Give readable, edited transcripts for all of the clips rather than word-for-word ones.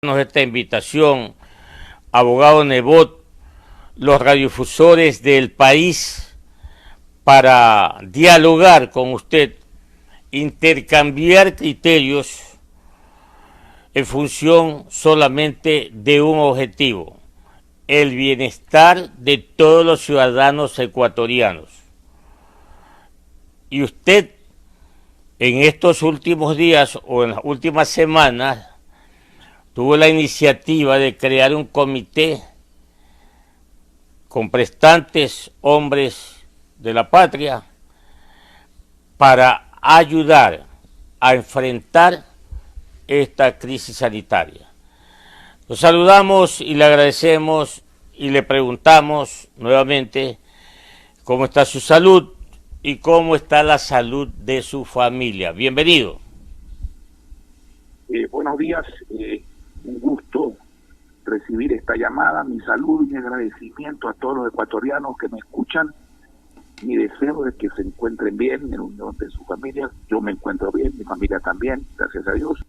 Esta invitación, abogado Nebot, los radiodifusores del país, para dialogar con usted, intercambiar criterios en función solamente de un objetivo: el bienestar de todos los ciudadanos ecuatorianos. Y usted, en estos últimos días o en las últimas semanas, tuvo la iniciativa de crear un comité con prestantes hombres de la patria para ayudar a enfrentar esta crisis sanitaria. Lo saludamos y le agradecemos y le preguntamos nuevamente cómo está su salud y cómo está la salud de su familia. Bienvenido. Buenos días, un gusto recibir esta llamada. Mi salud y mi agradecimiento a todos los ecuatorianos que me escuchan. Mi deseo es que se encuentren bien en unión de sus familias. Yo me encuentro bien, mi familia también, gracias a Dios.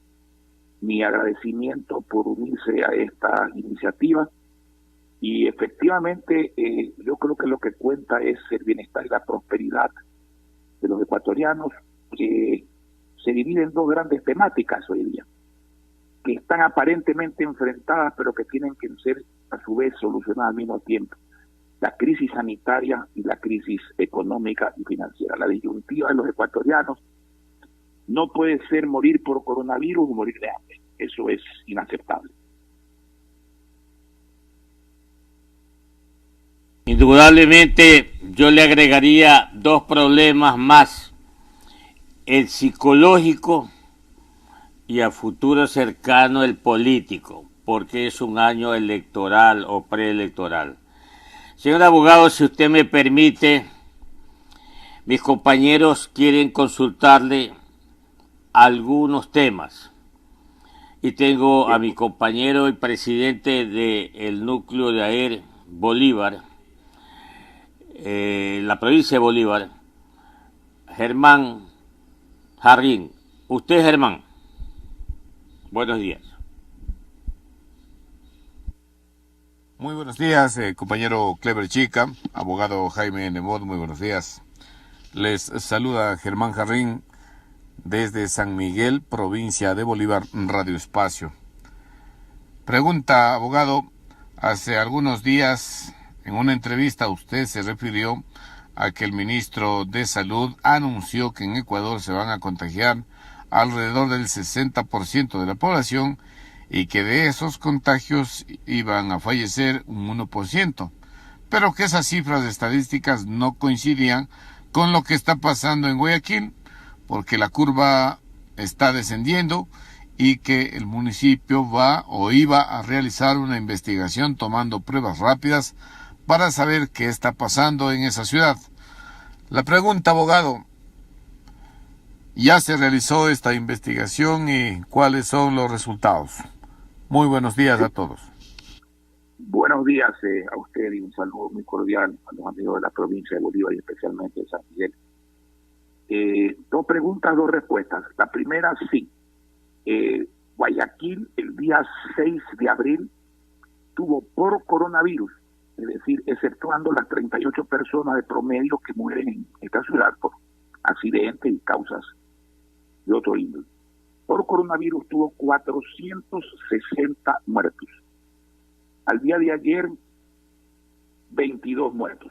Mi agradecimiento por unirse a esta iniciativa. Y efectivamente, yo creo que lo que cuenta es el bienestar y la prosperidad de los ecuatorianos, que se dividen en dos grandes temáticas hoy día, que están aparentemente enfrentadas, pero que tienen que ser a su vez solucionadas al mismo tiempo: la crisis sanitaria y la crisis económica y financiera. La disyuntiva de los ecuatorianos no puede ser morir por coronavirus o morir de hambre. Eso es inaceptable. Indudablemente yo le agregaría dos problemas más: el psicológico y a futuro cercano el político, porque es un año electoral o preelectoral. Señor abogado, si usted me permite, mis compañeros quieren consultarle algunos temas. Y tengo a mi compañero y presidente del núcleo de AER Bolívar, la provincia de Bolívar, Germán Jarrín. Usted, Germán, buenos días. Muy buenos días, compañero Clever Chica, abogado Jaime Nebot, muy buenos días. Les saluda Germán Jarrín desde San Miguel, provincia de Bolívar, Radio Espacio. Pregunta, abogado: hace algunos días en una entrevista usted se refirió a que el ministro de Salud anunció que en Ecuador se van a contagiar alrededor del 60% de la población y que de esos contagios iban a fallecer un 1%, pero que esas cifras estadísticas no coincidían con lo que está pasando en Guayaquil, porque la curva está descendiendo y que el municipio va o iba a realizar una investigación tomando pruebas rápidas para saber qué está pasando en esa ciudad. La pregunta, abogado: ¿ya se realizó esta investigación y cuáles son los resultados? Muy buenos días a todos. Buenos días a usted y un saludo muy cordial a los amigos de la provincia de Bolívar y especialmente de San Miguel. Dos preguntas, dos respuestas. La primera, sí. Guayaquil el día 6 de abril tuvo por coronavirus, es decir, exceptuando las 38 personas de promedio que mueren en esta ciudad por accidentes y causas de otro índole. Por coronavirus tuvo 460 muertos. Al día de ayer, 22 muertos.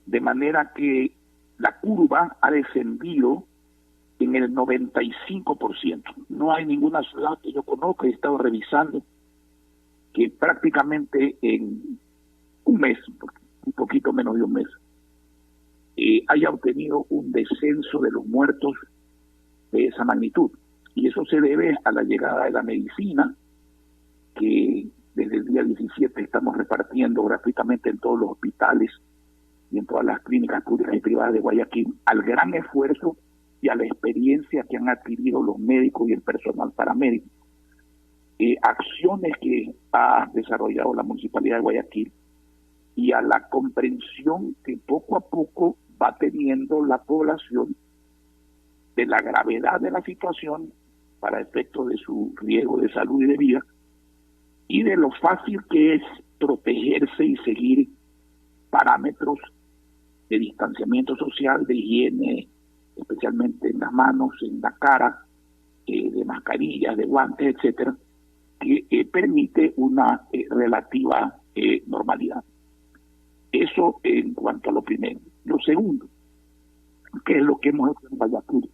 De manera que la curva ha descendido en el 95%. No hay ninguna ciudad que yo conozca, he estado revisando, que prácticamente en un mes, un poquito menos de un mes, haya obtenido un descenso de los muertos de esa magnitud. Y eso se debe a la llegada de la medicina, que desde el día 17 estamos repartiendo gratuitamente en todos los hospitales y en todas las clínicas públicas y privadas de Guayaquil, al gran esfuerzo y a la experiencia que han adquirido los médicos y el personal paramédico. Acciones que ha desarrollado la Municipalidad de Guayaquil y a la comprensión que poco a poco va teniendo la población de la gravedad de la situación para efectos de su riesgo de salud y de vida, y de lo fácil que es protegerse y seguir parámetros de distanciamiento social, de higiene, especialmente en las manos, en la cara, de mascarillas, de guantes, etcétera, que permite una relativa normalidad. Eso en cuanto a lo primero. Lo segundo, que es lo que hemos hecho en Guayaquil.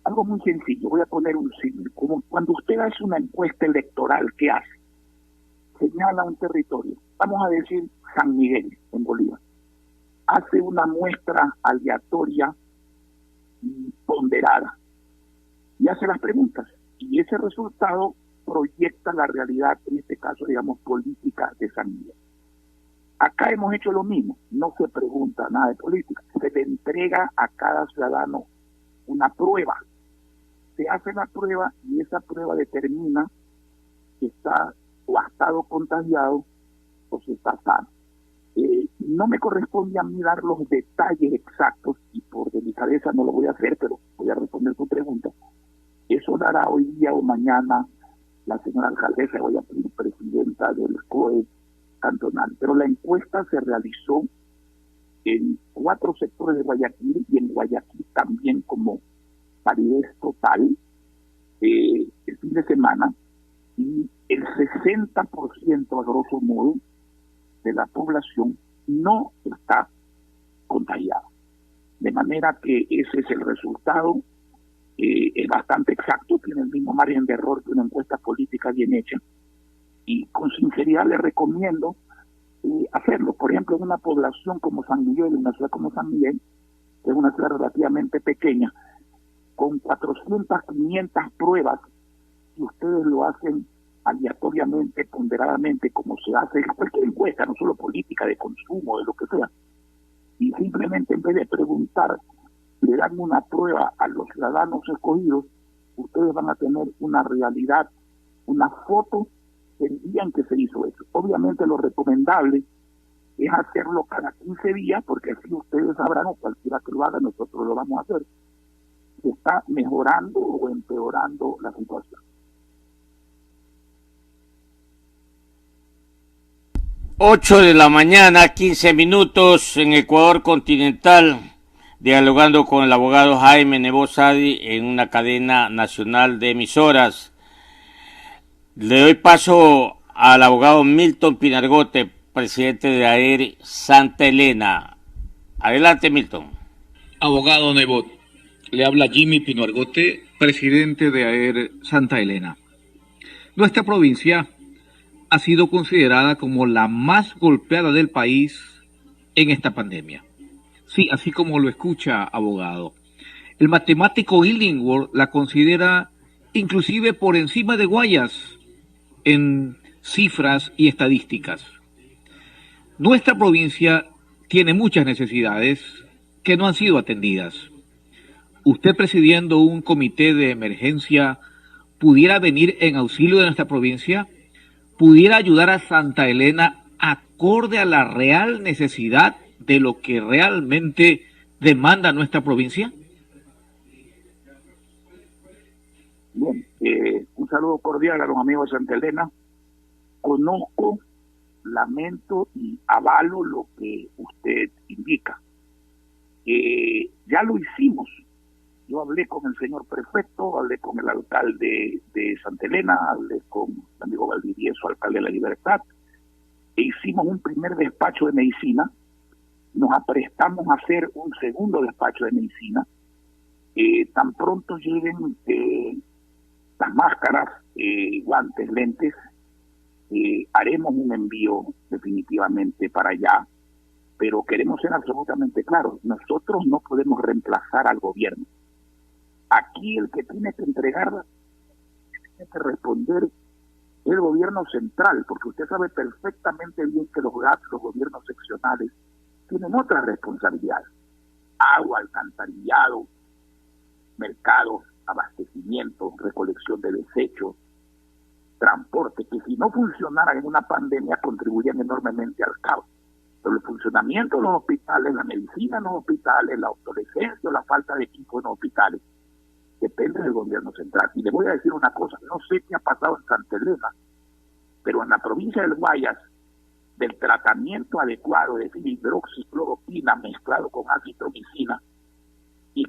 Algo muy sencillo, voy a poner un símil. Como cuando usted hace una encuesta electoral, ¿qué hace? Señala un territorio, vamos a decir San Miguel, en Bolívar. Hace una muestra aleatoria ponderada y hace las preguntas. Y ese resultado proyecta la realidad, en este caso, digamos, política de San Miguel. Acá hemos hecho lo mismo, no se pregunta nada de política, se le entrega a cada ciudadano una prueba. Se hace la prueba y esa prueba determina si está o ha estado contagiado o si está sano. No me corresponde a mí dar los detalles exactos y por delicadeza no lo voy a hacer, pero voy a responder tu pregunta. Eso dará hoy día o mañana la señora alcaldesa de Guayaquil, presidenta del COE cantonal. Pero la encuesta se realizó en 4 sectores de Guayaquil y en Guayaquil también como validez total el fin de semana, y el 60% a grosso modo de la población no está contagiada. De manera que ese es el resultado, es bastante exacto, tiene el mismo margen de error que una encuesta política bien hecha, y con sinceridad le recomiendo hacerlo. Por ejemplo, en una población como San Miguel, en una ciudad como San Miguel, que es una ciudad relativamente pequeña, con 400, 500 pruebas, si ustedes lo hacen aleatoriamente, ponderadamente, como se hace en cualquier encuesta, no solo política, de consumo, de lo que sea, y simplemente en vez de preguntar, le dan una prueba a los ciudadanos escogidos, ustedes van a tener una realidad, una foto del día en que se hizo eso. Obviamente lo recomendable es hacerlo cada 15 días, porque así ustedes sabrán, o cualquiera que lo haga, nosotros lo vamos a hacer, si está mejorando o empeorando la situación. 8 de la mañana, 15 minutos en Ecuador continental, dialogando con el abogado Jaime Nebot Sadi en una cadena nacional de emisoras. Le doy paso al abogado Milton Pinargote, presidente de AER Santa Elena. Adelante, Milton. Abogado Nebot, le habla Jimmy Pinargote, presidente de AER Santa Elena. Nuestra provincia ha sido considerada como la más golpeada del país en esta pandemia. Sí, así como lo escucha, abogado. El matemático Illingworth la considera inclusive por encima de Guayas en cifras y estadísticas. Nuestra provincia tiene muchas necesidades que no han sido atendidas. Usted, presidiendo un comité de emergencia, pudiera venir en auxilio de nuestra provincia, pudiera ayudar a Santa Elena acorde a la real necesidad de lo que realmente demanda nuestra provincia. Bien, un saludo cordial a los amigos de Santa Elena. Conozco, lamento y avalo lo que usted indica. Ya lo hicimos. Yo hablé con el señor prefecto, hablé con el alcalde de Santa Elena, hablé con el amigo Valdivieso, alcalde de La Libertad, e hicimos un primer despacho de medicina. Nos aprestamos a hacer un segundo despacho de medicina. Tan pronto lleguen las máscaras, guantes, lentes, haremos un envío definitivamente para allá, pero queremos ser absolutamente claros, nosotros no podemos reemplazar al gobierno. Aquí el que tiene que entregar, tiene que responder es el gobierno central, porque usted sabe perfectamente bien que los GAP, los gobiernos seccionales, tienen otras responsabilidades: agua, alcantarillado, mercados, abastecimiento, recolección de desechos, transporte, que si no funcionaran en una pandemia contribuyen enormemente al caos. Pero el funcionamiento de los hospitales, la medicina en los hospitales, la obsolescencia o la falta de equipo en los hospitales, depende del gobierno central. Y le voy a decir una cosa, no sé qué ha pasado en Santa Elena, pero en la provincia del Guayas, del tratamiento adecuado de hidroxicloroquina mezclado con acitromicina y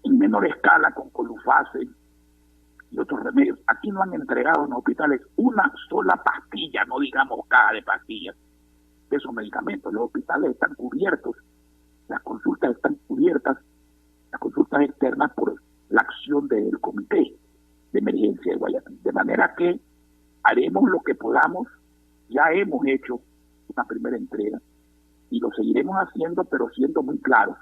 en menor escala con colufase y otros remedios. Aquí no han entregado en los hospitales una sola pastilla, no digamos caja de pastillas, de esos medicamentos. Los hospitales están cubiertos, las consultas están cubiertas, las consultas externas por la acción del Comité de Emergencia de Guayaquil. De manera que haremos lo que podamos. Ya hemos hecho una primera entrega y lo seguiremos haciendo, pero siendo muy claros.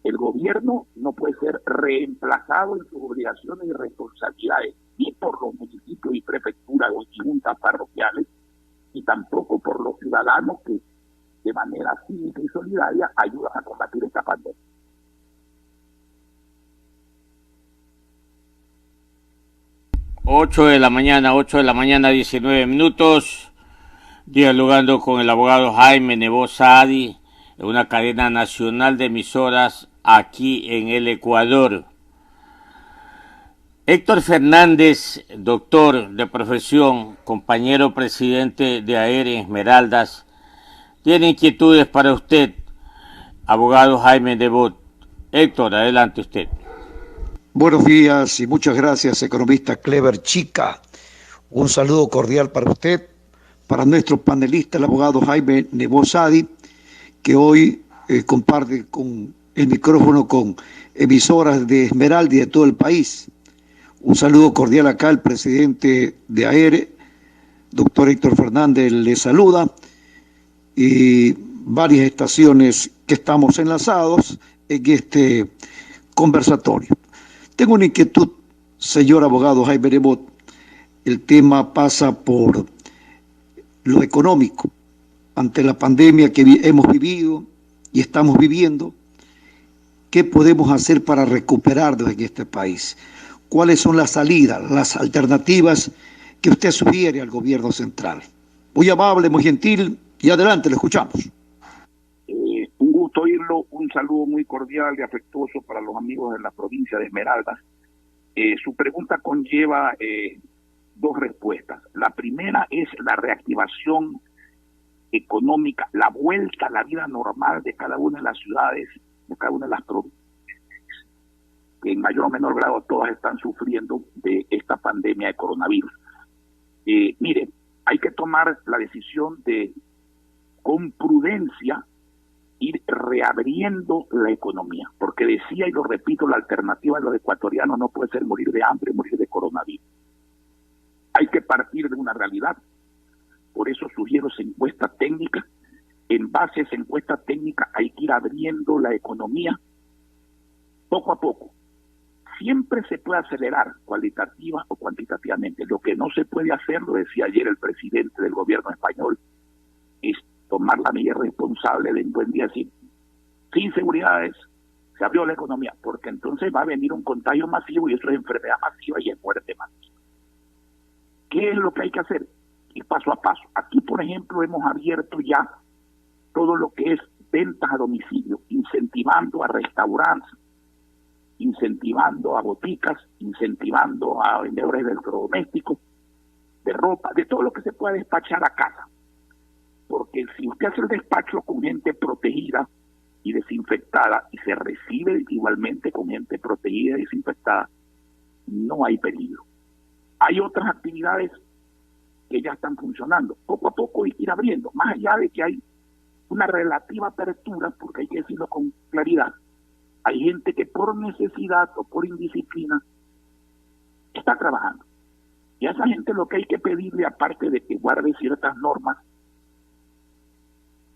El gobierno no puede ser reemplazado en sus obligaciones y responsabilidades, ni por los municipios y prefecturas o juntas parroquiales, y tampoco por los ciudadanos que de manera cívica y solidaria ayudan a combatir esta pandemia. Ocho de la mañana, 19 minutos, dialogando con el abogado Jaime Nebot Saadi, en una cadena nacional de emisoras aquí en el Ecuador. Héctor Fernández, doctor de profesión, compañero presidente de AER Esmeraldas, tiene inquietudes para usted, abogado Jaime Nebot. Héctor, adelante usted. Buenos días y muchas gracias, economista Clever Chica. Un saludo cordial para usted, para nuestro panelista, el abogado Jaime Nebot Saadi, que hoy comparte con el micrófono con emisoras de Esmeralda y de todo el país. Un saludo cordial acá al presidente de AER, doctor Héctor Fernández, le saluda, y varias estaciones que estamos enlazados en este conversatorio. Tengo una inquietud, señor abogado Jaime Nebot. El tema pasa por lo económico. Ante la pandemia que hemos vivido y estamos viviendo, ¿qué podemos hacer para recuperarnos en este país? ¿Cuáles son las salidas, las alternativas que usted sugiere al gobierno central? Muy amable, muy gentil, y adelante, le escuchamos. Un gusto oírlo, un saludo muy cordial y afectuoso para los amigos de la provincia de Esmeraldas. Su pregunta conlleva dos respuestas. La primera es la reactivación económica, la vuelta a la vida normal de cada una de las ciudades, de cada una de las provincias, que en mayor o menor grado todas están sufriendo de esta pandemia de coronavirus. Mire, hay que tomar la decisión de, con prudencia, ir reabriendo la economía, porque decía y lo repito, la alternativa de los ecuatorianos no puede ser morir de hambre, morir de coronavirus. Hay que partir de una realidad. Por eso sugiero esa encuesta técnica. En base a esa encuesta técnica hay que ir abriendo la economía poco a poco. Siempre se puede acelerar cualitativa o cuantitativamente. Lo que no se puede hacer, lo decía ayer el presidente del gobierno español, es tomar la medida responsable de en buen día decir, sin seguridades, se abrió la economía, porque entonces va a venir un contagio masivo y eso es enfermedad masiva y es muerte masiva. ¿Qué es lo que hay que hacer? Ir paso a paso. Aquí, por ejemplo, hemos abierto ya todo lo que es ventas a domicilio, incentivando a restaurantes, incentivando a boticas, incentivando a vendedores de electrodomésticos, de ropa, de todo lo que se pueda despachar a casa. Porque si usted hace el despacho con gente protegida y desinfectada y se recibe igualmente con gente protegida y desinfectada, no hay peligro. Hay otras actividades que ya están funcionando. Poco a poco ir abriendo, más allá de que hay una relativa apertura, porque hay que decirlo con claridad. Hay gente que por necesidad o por indisciplina está trabajando. Y a esa gente lo que hay que pedirle, aparte de que guarde ciertas normas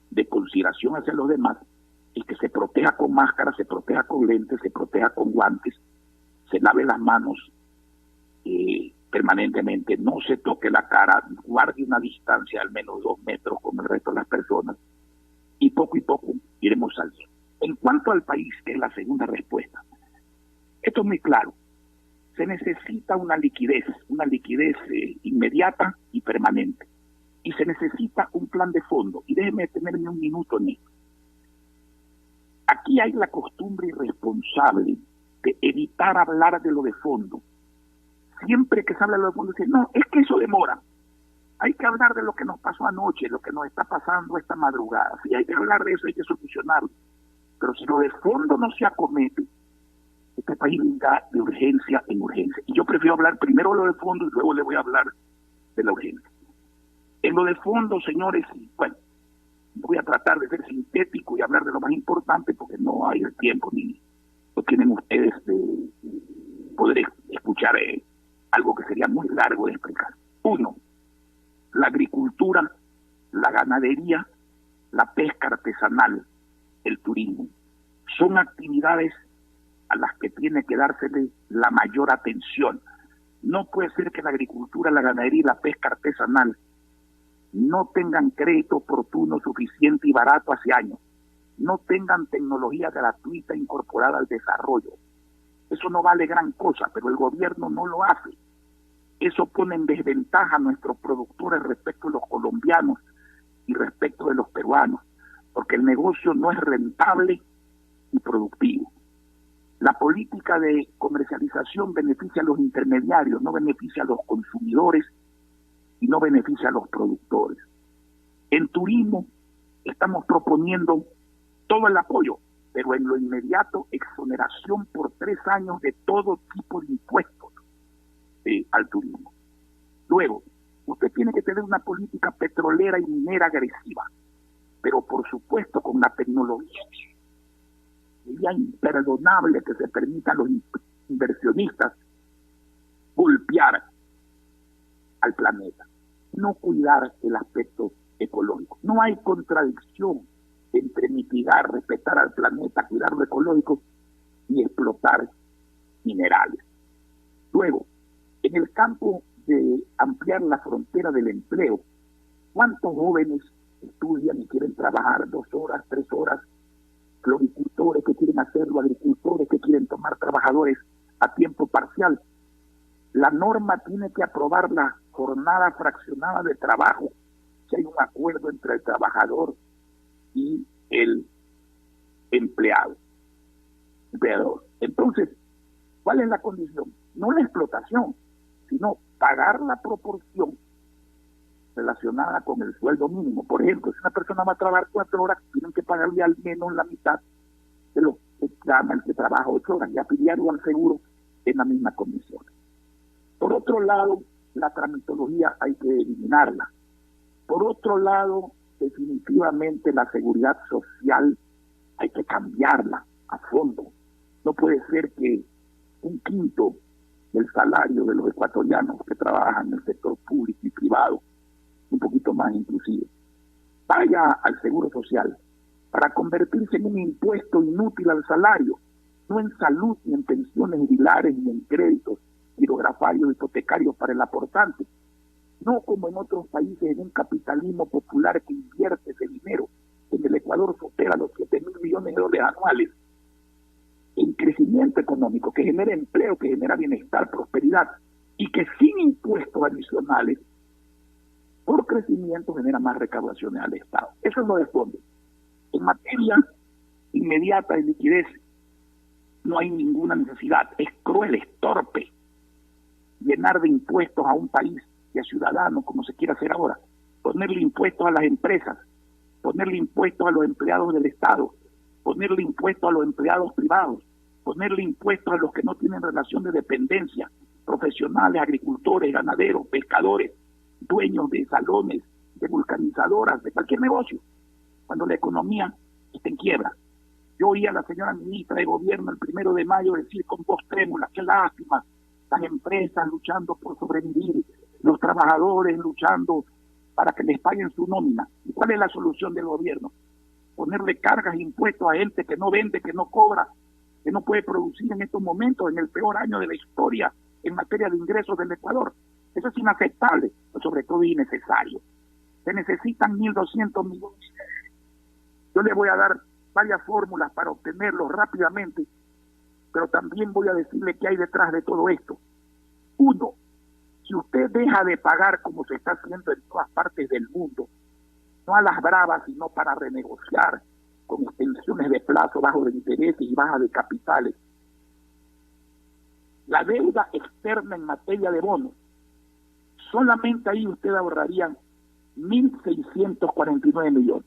de consideración hacia los demás, es que se proteja con máscara, se proteja con lentes, se proteja con guantes, se lave las manos permanentemente, no se toque la cara, guarde una distancia de al menos 2 metros con el resto de las personas, y poco iremos saliendo. En cuanto al país, que es la segunda respuesta, esto es muy claro. Se necesita una liquidez inmediata y permanente. Y se necesita un plan de fondo. Y déjeme detenerme un minuto en esto. Aquí hay la costumbre irresponsable de evitar hablar de lo de fondo. Siempre que se habla de lo de fondo, dicen, no, es que eso demora. Hay que hablar de lo que nos pasó anoche, lo que nos está pasando esta madrugada. Si hay que hablar de eso, hay que solucionarlo. Pero si lo de fondo no se acomete, este país irá de urgencia en urgencia. Y yo prefiero hablar primero lo de fondo y luego le voy a hablar de la urgencia. En lo de fondo, señores, bueno, voy a tratar de ser sintético y hablar de lo más importante porque no hay el tiempo ni lo tienen ustedes de poder escuchar algo que sería muy largo de explicar. Uno, la agricultura, la ganadería, la pesca artesanal, el turismo. Son actividades a las que tiene que dársele la mayor atención. No puede ser que la agricultura, la ganadería y la pesca artesanal no tengan crédito oportuno, suficiente y barato hace años. No tengan tecnología gratuita incorporada al desarrollo. Eso no vale gran cosa, pero el gobierno no lo hace. Eso pone en desventaja a nuestros productores respecto a los colombianos y respecto de los peruanos, porque el negocio no es rentable y productivo. La política de comercialización beneficia a los intermediarios, no beneficia a los consumidores y no beneficia a los productores. En turismo estamos proponiendo todo el apoyo, pero en lo inmediato exoneración por 3 años de todo tipo de impuestos al turismo. Luego, usted tiene que tener una política petrolera y minera agresiva, pero por supuesto con la tecnología. Sería imperdonable que se permita a los inversionistas golpear al planeta, no cuidar el aspecto ecológico. No hay contradicción entre mitigar, respetar al planeta, cuidar lo ecológico y explotar minerales. Luego, en el campo de ampliar la frontera del empleo, ¿cuántos jóvenes estudian y quieren trabajar 2 horas, 3 horas? Floricultores que quieren hacerlo, agricultores que quieren tomar trabajadores a tiempo parcial. La norma tiene que aprobar la jornada fraccionada de trabajo, si hay un acuerdo entre el trabajador y el empleador. Entonces, ¿cuál es la condición? No la explotación, sino pagar la proporción relacionada con el sueldo mínimo. Por ejemplo, si una persona va a trabajar 4 horas, tienen que pagarle al menos la mitad de lo que gana el que trabaja 8 horas y afiliarlo al seguro en la misma condición. Por otro lado, la tramitología hay que eliminarla. Por otro lado, definitivamente la seguridad social hay que cambiarla a fondo. No puede ser que 1/5 del salario de los ecuatorianos que trabajan en el sector público y privado, un poquito más inclusive, vaya al seguro social para convertirse en un impuesto inútil al salario, no en salud, ni en pensiones jubilares, ni en créditos girografarios hipotecarios para el aportante, no como en otros países en un capitalismo popular que invierte ese dinero. En el Ecuador supera los 7.000 millones de dólares anuales en crecimiento económico, que genera empleo, que genera bienestar, prosperidad, y que sin impuestos adicionales, por crecimiento, genera más recaudaciones al Estado. Eso es lo de fondo. En materia inmediata de liquidez, no hay ninguna necesidad. Es cruel, es torpe llenar de impuestos a un país y a ciudadanos, como se quiere hacer ahora. Ponerle impuestos a las empresas, ponerle impuestos a los empleados del Estado, ponerle impuestos a los empleados privados, ponerle impuestos a los que no tienen relación de dependencia, profesionales, agricultores, ganaderos, pescadores, dueños de salones, de vulcanizadoras, de cualquier negocio, cuando la economía está en quiebra. Yo oí a la señora ministra de Gobierno el 1 de mayo decir con voz trémula: qué lástima, las empresas luchando por sobrevivir, los trabajadores luchando para que les paguen su nómina. ¿Y cuál es la solución del gobierno? Ponerle cargas e impuestos a gente que no vende, que no cobra, que no puede producir en estos momentos, en el peor año de la historia en materia de ingresos del Ecuador. Eso es inaceptable, pero sobre todo innecesario. Se necesitan 1.200 millones. Yo le voy a dar varias fórmulas para obtenerlos rápidamente, pero también voy a decirle qué hay detrás de todo esto. 1, si usted deja de pagar como se está haciendo en todas partes del mundo, no a las bravas, sino para renegociar con extensiones de plazo, bajo de intereses y baja de capitales, la deuda externa en materia de bonos Solamente ahí usted ahorraría 1.649 millones.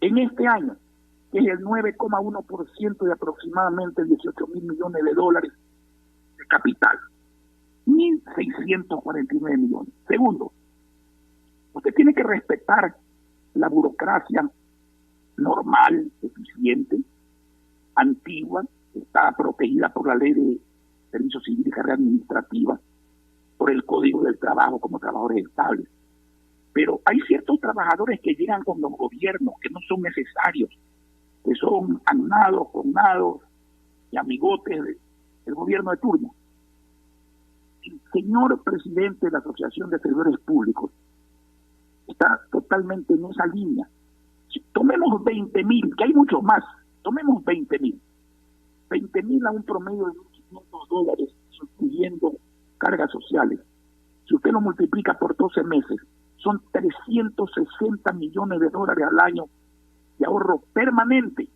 En este año, que es el 9,1% de aproximadamente 18.000 millones de dólares de capital. 1.649 millones. Segundo, usted tiene que respetar la burocracia normal, eficiente, antigua, está protegida por la ley de servicio civil y carrera administrativa, por el Código del Trabajo como trabajadores estables. Pero hay ciertos trabajadores que llegan con los gobiernos, que no son necesarios, que son anados, connados y amigotes del gobierno de turno. El señor presidente de la Asociación de Servidores Públicos está totalmente en esa línea. Si tomemos 20.000, que hay muchos más, tomemos 20.000. 20.000 a un promedio de $1.500, incluyendo cargas sociales. Si usted lo multiplica por 12 meses, son 360 millones de dólares al año de ahorro permanente,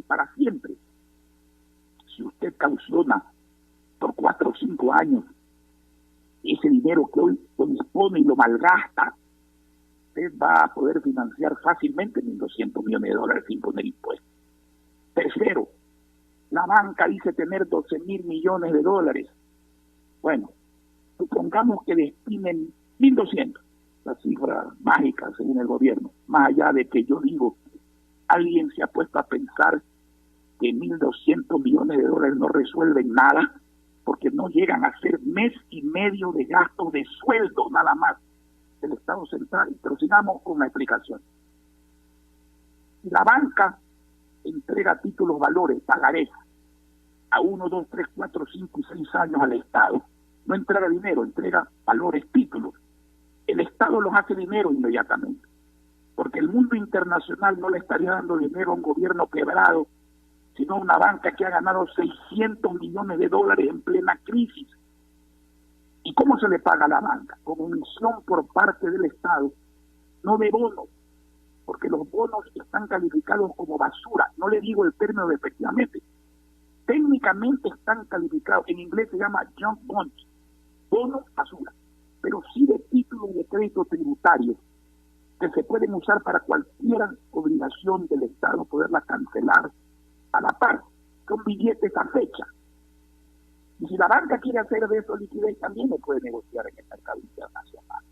para siempre. Si usted cautiona por 4 o 5 años ese dinero que hoy lo dispone y lo malgasta, usted va a poder financiar fácilmente 1.200 millones de dólares sin poner impuestos. Tercero, la banca dice tener 12.000 millones de dólares. Bueno, supongamos que destinen 1.200, la cifra mágica según el gobierno, más allá de que yo digo, alguien se ha puesto a pensar que 1.200 millones de dólares no resuelven nada, porque no llegan a ser mes y medio de gasto de sueldo nada más del Estado central. Pero sigamos con la explicación. La banca entrega títulos valores, pagarés, a 1, 2, 3, 4, 5 y 6 años al Estado. No entrega dinero, entrega valores, títulos. El Estado los hace dinero inmediatamente, porque el mundo internacional no le estaría dando dinero a un gobierno quebrado, sino a una banca que ha ganado 600 millones de dólares en plena crisis. ¿Y cómo se le paga a la banca? Como emisión por parte del Estado, no de bonos, porque los bonos están calificados como basura. No le digo el término efectivamente. Técnicamente están calificados, en inglés se llama junk bonds, bonos basura, pero sí de títulos de crédito tributarios que se pueden usar para cualquier obligación del Estado poderla cancelar a la par. Son billetes a fecha. Y si la banca quiere hacer de eso liquidez, también lo puede negociar en el mercado internacional.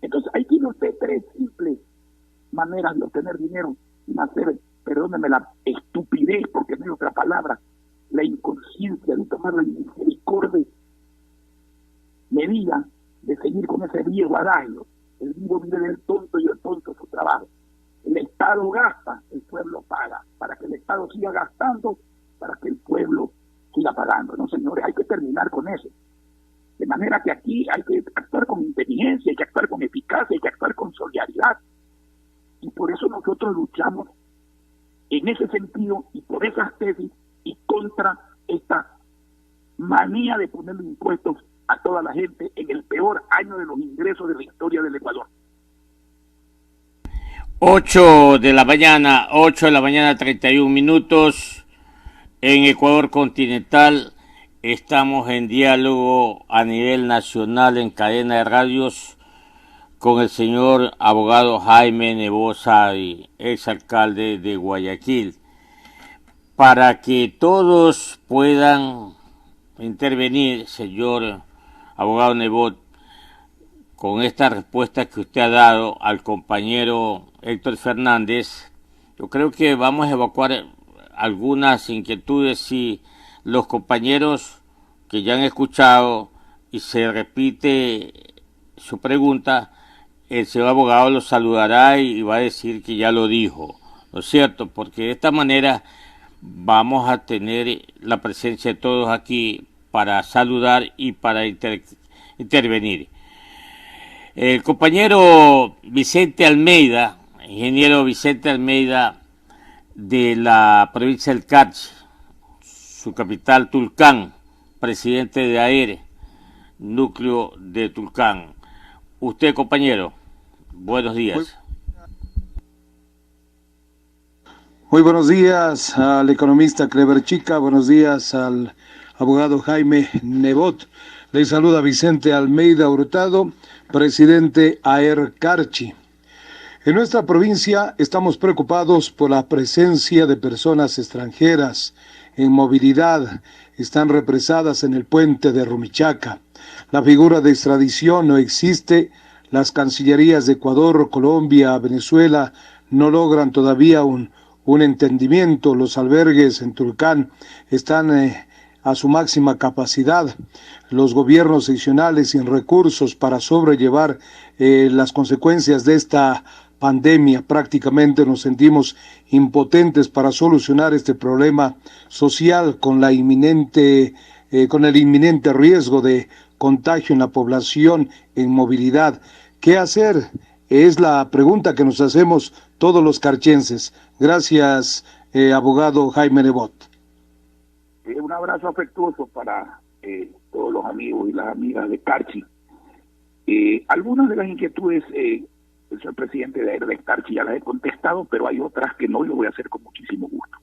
Entonces, ahí tiene usted 3 simples maneras de obtener dinero sin hacer, perdóneme la estupidez, porque no hay otra palabra, la inconsciencia de tomar la misericordia medida de seguir con ese viejo adagio. El vivo vive del tonto y el tonto su trabajo. El Estado gasta, el pueblo paga. Para que el Estado siga gastando, para que el pueblo siga pagando. No, señores, hay que terminar con eso. De manera que aquí hay que actuar con inteligencia, hay que actuar con eficacia, hay que actuar con solidaridad. Y por eso nosotros luchamos en ese sentido y por esas tesis y contra esta manía de poner impuestos a toda la gente en el peor año de los ingresos de la historia del Ecuador. 8 de la mañana, 31 minutos en Ecuador continental. Estamos en diálogo a nivel nacional en cadena de radios con el señor abogado Jaime Nebot Sadi, exalcalde de Guayaquil, para que todos puedan intervenir, señor abogado Nebot, con esta respuesta que usted ha dado al compañero Héctor Fernández. Yo creo que vamos a evacuar algunas inquietudes si los compañeros que ya han escuchado y se repite su pregunta, el señor abogado los saludará y va a decir que ya lo dijo, ¿no es cierto? Porque de esta manera vamos a tener la presencia de todos aquí para saludar y para intervenir. El compañero Vicente Almeida, ingeniero Vicente Almeida de la provincia del Carchi, su capital Tulcán, presidente de AERE, núcleo de Tulcán. Usted, compañero, buenos días. Muy buenos días al economista Clever Chica, buenos días al abogado Jaime Nebot. Le saluda Vicente Almeida Hurtado, presidente AER Carchi. En nuestra provincia estamos preocupados por la presencia de personas extranjeras en movilidad. Están represadas en el puente de Rumichaca. La figura de extradición no existe. Las cancillerías de Ecuador, Colombia, Venezuela no logran todavía un entendimiento. Los albergues en Tulcán están a su máxima capacidad. Los gobiernos seccionales sin recursos para sobrellevar las consecuencias de esta pandemia. Prácticamente nos sentimos impotentes para solucionar este problema social con el inminente riesgo de contagio en la población en movilidad. ¿Qué hacer? Es la pregunta que nos hacemos todos los carchenses. Gracias, abogado Jaime Nebot. Un abrazo afectuoso para todos los amigos y las amigas de Carchi. Algunas de las inquietudes, el señor presidente de Carchi ya las he contestado, pero hay otras que no, y lo voy a hacer con muchísimo gusto.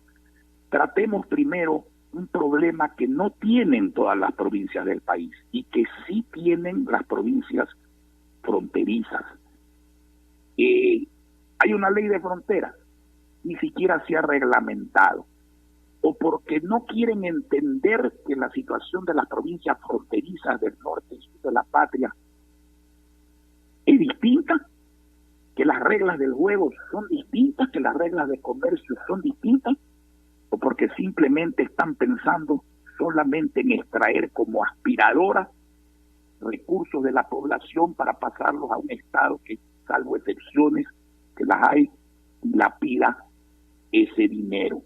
Tratemos primero un problema que no tienen todas las provincias del país y que sí tienen las provincias fronterizas. Hay una ley de fronteras, ni siquiera se ha reglamentado, o porque no quieren entender que la situación de las provincias fronterizas del norte y sur de la patria es distinta, que las reglas del juego son distintas, que las reglas de comercio son distintas, o porque simplemente están pensando solamente en extraer como aspiradora recursos de la población para pasarlos a un Estado que, salvo excepciones, que las hay, la pida ese dinero.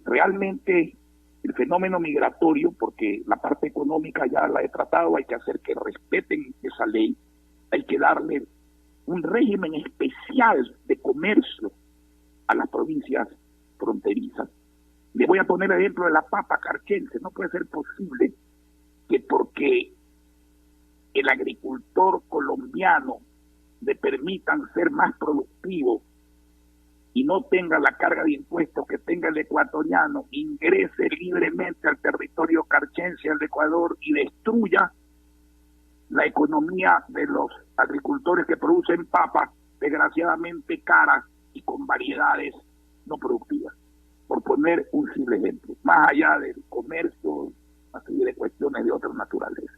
Realmente el fenómeno migratorio, porque la parte económica ya la he tratado, hay que hacer que respeten esa ley, hay que darle un régimen especial de comercio a las provincias fronterizas. Le voy a poner el ejemplo de la papa carchense. No puede ser posible que porque el agricultor colombiano le permitan ser más productivo y no tenga la carga de impuestos que tenga el ecuatoriano, ingrese libremente al territorio carchense, al Ecuador, y destruya la economía de los agricultores que producen papas, desgraciadamente caras y con variedades no productivas, por poner un simple ejemplo, más allá del comercio, así de cuestiones de otra naturaleza.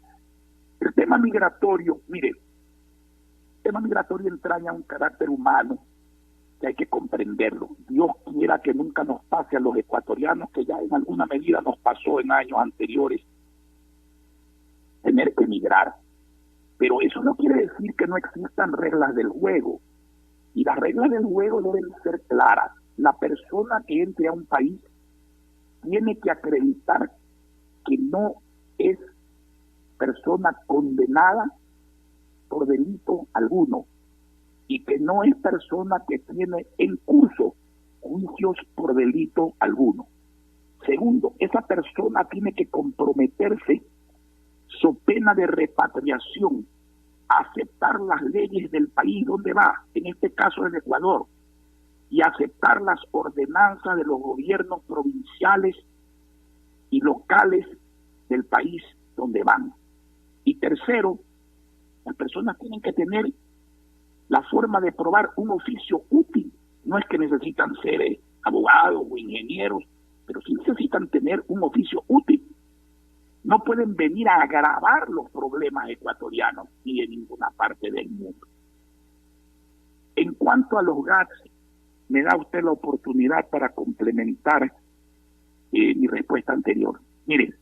El tema migratorio, mire, el tema migratorio entraña un carácter humano que hay que comprenderlo. Dios quiera que nunca nos pase a los ecuatorianos, que ya en alguna medida nos pasó en años anteriores, tener que emigrar. Pero eso no quiere decir que no existan reglas del juego. Y las reglas del juego deben ser claras. La persona que entre a un país tiene que acreditar que no es persona condenada por delito alguno y que no es persona que tiene en curso juicios por delito alguno. Segundo, esa persona tiene que comprometerse, so pena de repatriación, a aceptar las leyes del país donde va, en este caso el Ecuador, y aceptar las ordenanzas de los gobiernos provinciales y locales del país donde van. Y tercero, las personas tienen que tener la forma de probar un oficio útil. No es que necesitan ser abogados o ingenieros, pero sí necesitan tener un oficio útil. No pueden venir a agravar los problemas ecuatorianos ni de ninguna parte del mundo. En cuanto a los GATS, me da usted la oportunidad para complementar mi respuesta anterior. Miren,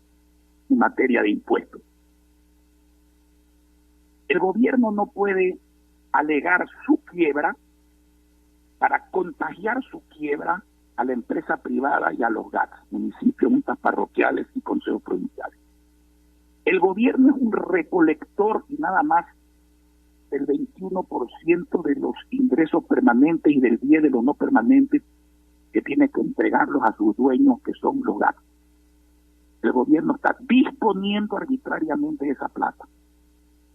en materia de impuestos, el gobierno no puede alegar su quiebra para contagiar su quiebra a la empresa privada y a los GATS, municipios, juntas parroquiales y consejos provinciales. El gobierno es un recolector y nada más del 21% de los ingresos permanentes y del 10% de los no permanentes que tiene que entregarlos a sus dueños, que son los GATS. El gobierno está disponiendo arbitrariamente esa plata.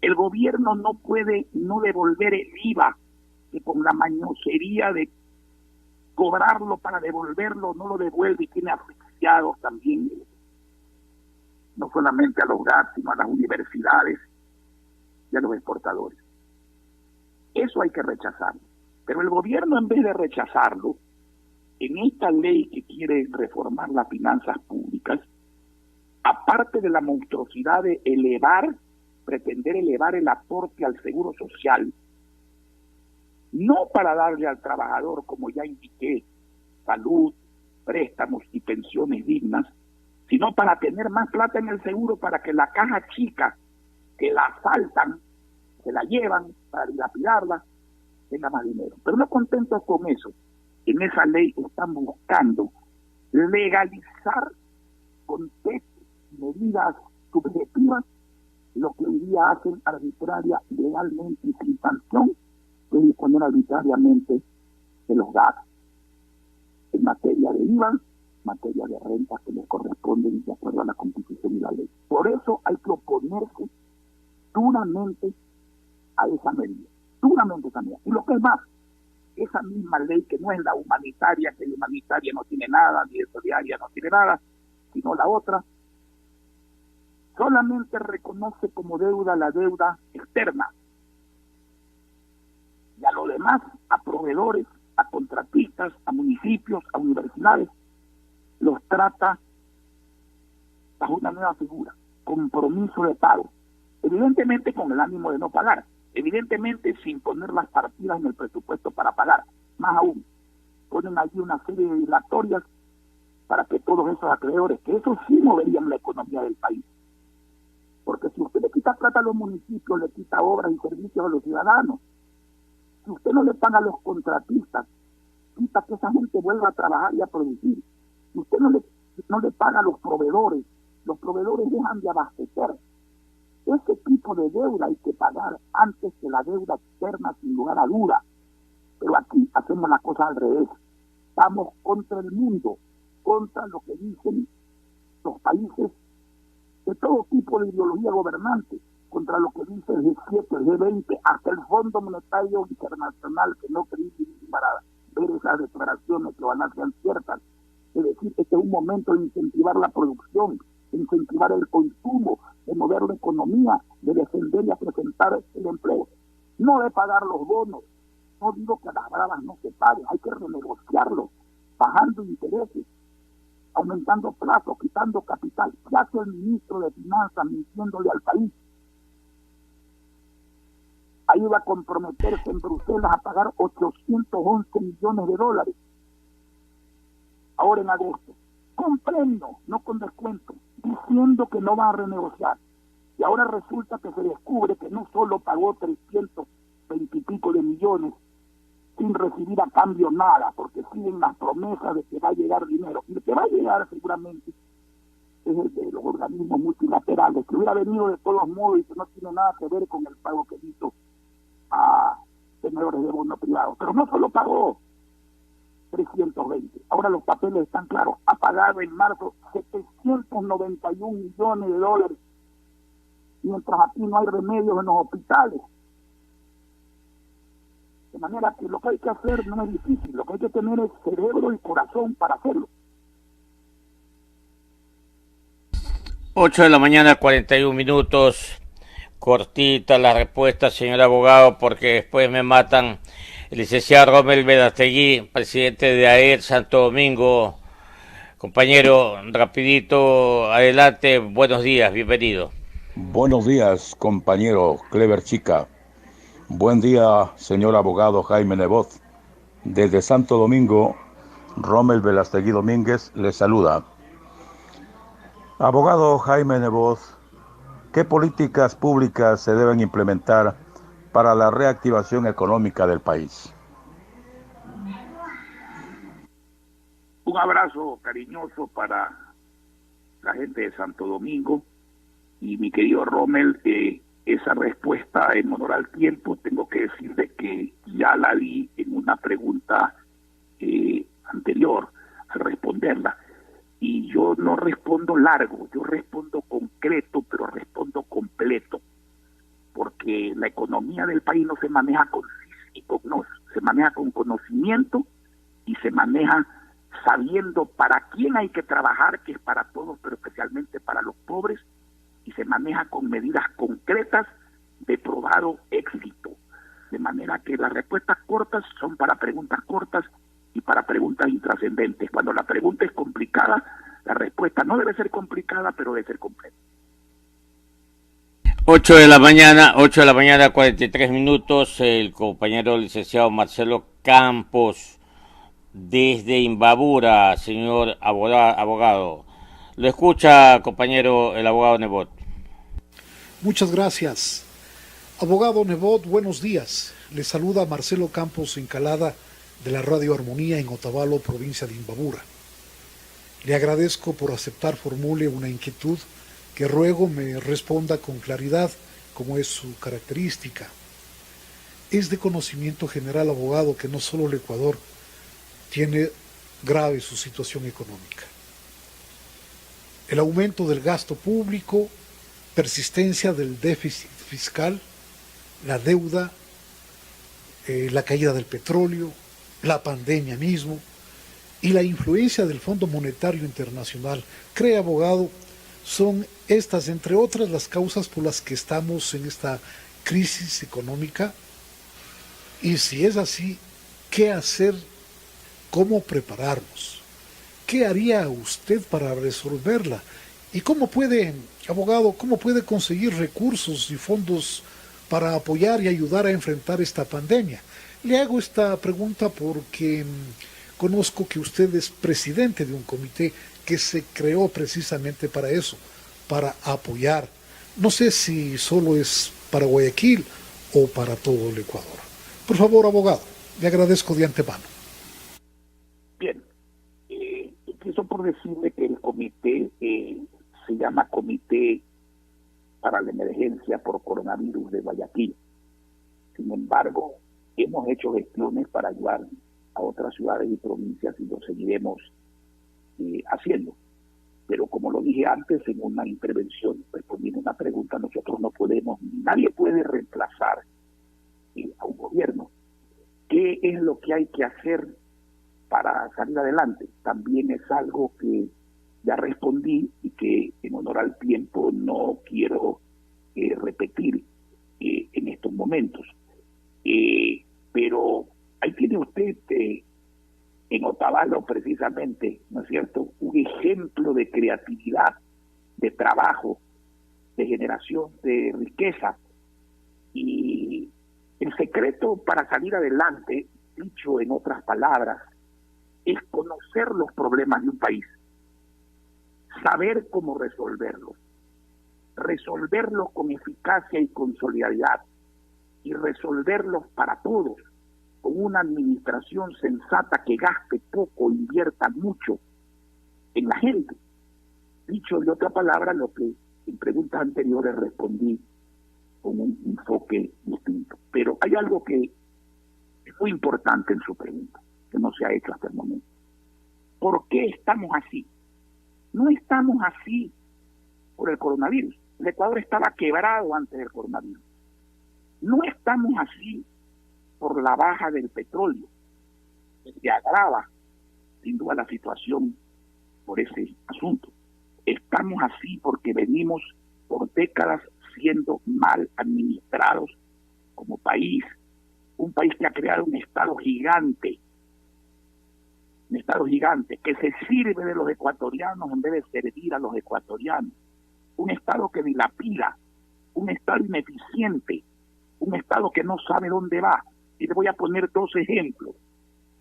El gobierno no puede no devolver el IVA, que con la mañosería de cobrarlo para devolverlo no lo devuelve y tiene asfixiados también no solamente a los GATT, sino a las universidades y a los exportadores. Eso hay que rechazarlo. Pero el gobierno, en vez de rechazarlo, en esta ley que quiere reformar las finanzas públicas, aparte de la monstruosidad de pretender elevar el aporte al seguro social, no para darle al trabajador, como ya indiqué, salud, préstamos y pensiones dignas, sino para tener más plata en el seguro para que la caja chica que la asaltan, se la llevan para dilapidarla, tenga más dinero. Pero no contentos con eso, en esa ley están buscando legalizar con medidas subjetivas lo que hoy día hacen arbitraria, legalmente y sin sanción, que es disponer arbitrariamente de los gastos en materia de IVA, materia de rentas que les corresponden de acuerdo a la Constitución y la ley. Por eso hay que oponerse duramente a esa medida, Y lo que es más, esa misma ley que no es la humanitaria, que la humanitaria no tiene nada, ni la solidaria no tiene nada, sino la otra, solamente reconoce como deuda la deuda externa. Y a lo demás, a proveedores, a contratistas, a municipios, a universidades, los trata bajo una nueva figura, compromiso de pago. Evidentemente con el ánimo de no pagar, evidentemente sin poner las partidas en el presupuesto para pagar. Más aún, ponen allí una serie de dilatorias para que todos esos acreedores, que eso sí moverían la economía del país. Porque si usted le quita plata a los municipios, le quita obras y servicios a los ciudadanos. Si usted no le paga a los contratistas, quita que esa gente vuelva a trabajar y a producir. Si usted no le paga a los proveedores dejan de abastecer. Ese tipo de deuda hay que pagar antes que la deuda externa, sin lugar a duda. Pero aquí hacemos la cosa al revés. Estamos contra el mundo, contra lo que dicen los países de todo tipo de ideología gobernante, contra lo que dice el G7, el G20, hasta el Fondo Monetario Internacional, que no creen para ver esas declaraciones que van a ser ciertas. Es decir, este es un momento de incentivar la producción, de incentivar el consumo, de mover la economía, de defender y presentar el empleo. No de pagar los bonos. No digo que las bravas no se paguen, hay que renegociarlos, bajando intereses, aumentando plazos, quitando capital. ¿Qué hace el ministro de Finanzas mintiéndole al país? Ahí va a comprometerse en Bruselas a pagar 811 millones de dólares. Ahora en agosto. Con premio, no con descuento, diciendo que no va a renegociar. Y ahora resulta que se descubre que no solo pagó 320 y pico de millones sin recibir a cambio nada, porque siguen las promesas de que va a llegar dinero. Y lo que va a llegar seguramente es el de los organismos multilaterales, que hubiera venido de todos modos y que no tiene nada que ver con el pago que hizo a tenedores de bono privado. Pero no solo pagó 320, ahora los papeles están claros, ha pagado en marzo 791 millones de dólares, mientras aquí no hay remedios en los hospitales. De manera que lo que hay que hacer no es difícil, lo que hay que tener es cerebro y corazón para hacerlo. 8 de la mañana, 41 minutos. Cortita la respuesta, señor abogado, porque después me matan. El licenciado Rommel Verastegui, presidente de AER Santo Domingo. Compañero, rapidito, adelante, buenos días, bienvenido. Buenos días, compañero Clever Chica. Buen día, señor abogado Jaime Nebot. Desde Santo Domingo, Rommel Verastegui Domínguez le saluda. Abogado Jaime Nebot, ¿qué políticas públicas se deben implementar para la reactivación económica del país? Un abrazo cariñoso para la gente de Santo Domingo y mi querido Rommel, esa respuesta en honor al tiempo tengo que decirle que ya la di en una pregunta anterior al responderla, y yo no respondo largo, yo respondo concreto, pero respondo completo, porque la economía del país no se maneja se maneja con conocimiento y se maneja sabiendo para quién hay que trabajar, que es para todos, pero especialmente para los pobres, y se maneja con medidas concretas de probado éxito. De manera que las respuestas cortas son para preguntas cortas y para preguntas intrascendentes. Cuando la pregunta es complicada, la respuesta no debe ser complicada, pero debe ser completa. 8 de la mañana, 43 minutos, el compañero licenciado Marcelo Campos, desde Imbabura, señor abogado. Lo escucha, compañero, el abogado Nebot. Muchas gracias. Abogado Nebot, buenos días. Le saluda Marcelo Campos Encalada de la Radio Armonía en Otavalo, provincia de Imbabura. Le agradezco por aceptar formule una inquietud que ruego me responda con claridad, como es su característica. Es de conocimiento general, abogado, que no solo el Ecuador tiene grave su situación económica. El aumento del gasto público, persistencia del déficit fiscal, la deuda, la caída del petróleo, la pandemia mismo y la influencia del Fondo Monetario Internacional. ¿Cree, abogado, son estas, entre otras, las causas por las que estamos en esta crisis económica? Y si es así, ¿qué hacer? ¿Cómo prepararnos? ¿Qué haría usted para resolverla? ¿Y cómo puede, abogado, cómo puede conseguir recursos y fondos para apoyar y ayudar a enfrentar esta pandemia? Le hago esta pregunta porque conozco que usted es presidente de un comité que se creó precisamente para eso, para apoyar. No sé si solo es para Guayaquil o para todo el Ecuador. Por favor, abogado, le agradezco de antemano. Bien, empiezo por decirle que el comité se llama Comité para la Emergencia por Coronavirus de Guayaquil. Sin embargo, hemos hecho gestiones para ayudar a otras ciudades y provincias y lo seguiremos haciendo. Pero como lo dije antes en una intervención, respondiendo una pregunta, nosotros no podemos, nadie puede reemplazar a un gobierno. ¿Qué es lo que hay que hacer para salir adelante? También es algo que ya respondí y que en honor al tiempo no quiero repetir en estos momentos. Pero ahí tiene usted en Otavalo precisamente, ¿no es cierto?, un ejemplo de creatividad, de trabajo, de generación de riqueza. Y el secreto para salir adelante, dicho en otras palabras, es conocer los problemas de un país, saber cómo resolverlos con eficacia y con solidaridad, y resolverlos para todos, con una administración sensata que gaste poco, invierta mucho en la gente. Dicho de otra palabra, lo que en preguntas anteriores respondí con un enfoque distinto. Pero hay algo que es muy importante en su pregunta, que no se ha hecho hasta el momento. ¿Por qué estamos así? No estamos así por el coronavirus. El Ecuador estaba quebrado antes del coronavirus. No estamos así por la baja del petróleo, que se agrava sin duda la situación por ese asunto. Estamos así porque venimos por décadas siendo mal administrados como país, un país que ha creado un Estado gigante que se sirve de los ecuatorianos en vez de servir a los ecuatorianos, un Estado que dilapida, un Estado ineficiente, un Estado que no sabe dónde va. Y le voy a poner dos ejemplos.